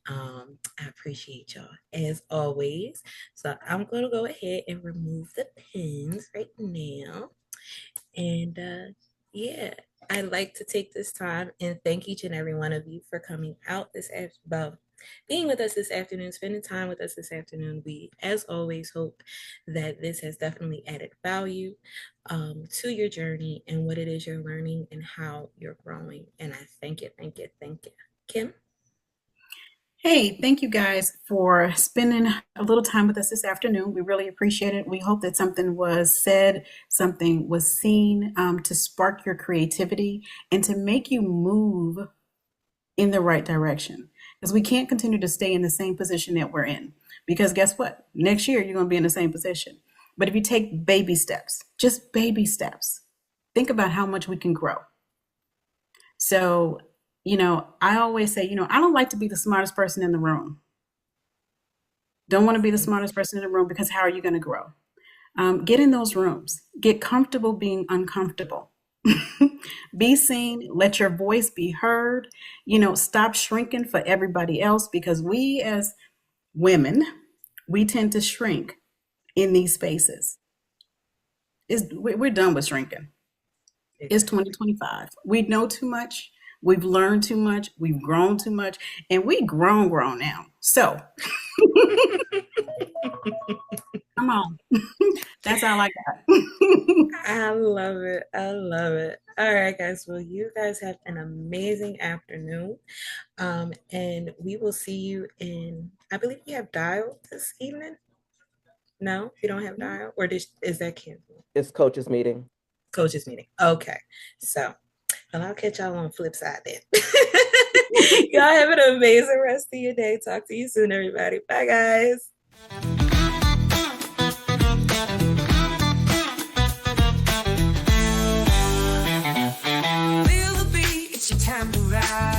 I appreciate y'all as always. So I'm going to go ahead and remove the pins right now. And yeah, I'd like to take this time and thank each and every one of you for coming out this afternoon, being with us this afternoon, spending time with us this afternoon. We, as always, hope that this has definitely added value to your journey and what it is you're learning and how you're growing. And I thank you, thank you, thank you. Kim? Hey, thank you guys for spending a little time with us this afternoon. We really appreciate it. We hope that something was said, something was seen to spark your creativity and to make you move in the right direction. Because we can't continue to stay in the same position that we're in. Because guess what? Next year, you're going to be in the same position. But if you take baby steps, just baby steps, think about how much we can grow. So, I always say, I don't like to be the smartest person in the room. Don't want to be the smartest person in the room because how are you going to grow? Get in those rooms. Get comfortable being uncomfortable. Be seen. Let your voice be heard. Stop shrinking for everybody else because we as women, we tend to shrink in these spaces. We're done with shrinking. It's 2025. We know too much. We've learned too much. We've grown too much. And we grown now. So come on. That's all I got. I love it. I love it. All right, guys. Well, you guys have an amazing afternoon. And we will see you I believe we have Dial this evening. No, we don't have Dial. Or is that canceled? It's coaches meeting. Coaches meeting. Okay. So, well, I'll catch y'all on flip side then. Y'all have an amazing rest of your day. Talk to you soon, everybody. Bye, guys. Feel the beat, it's your time to ride.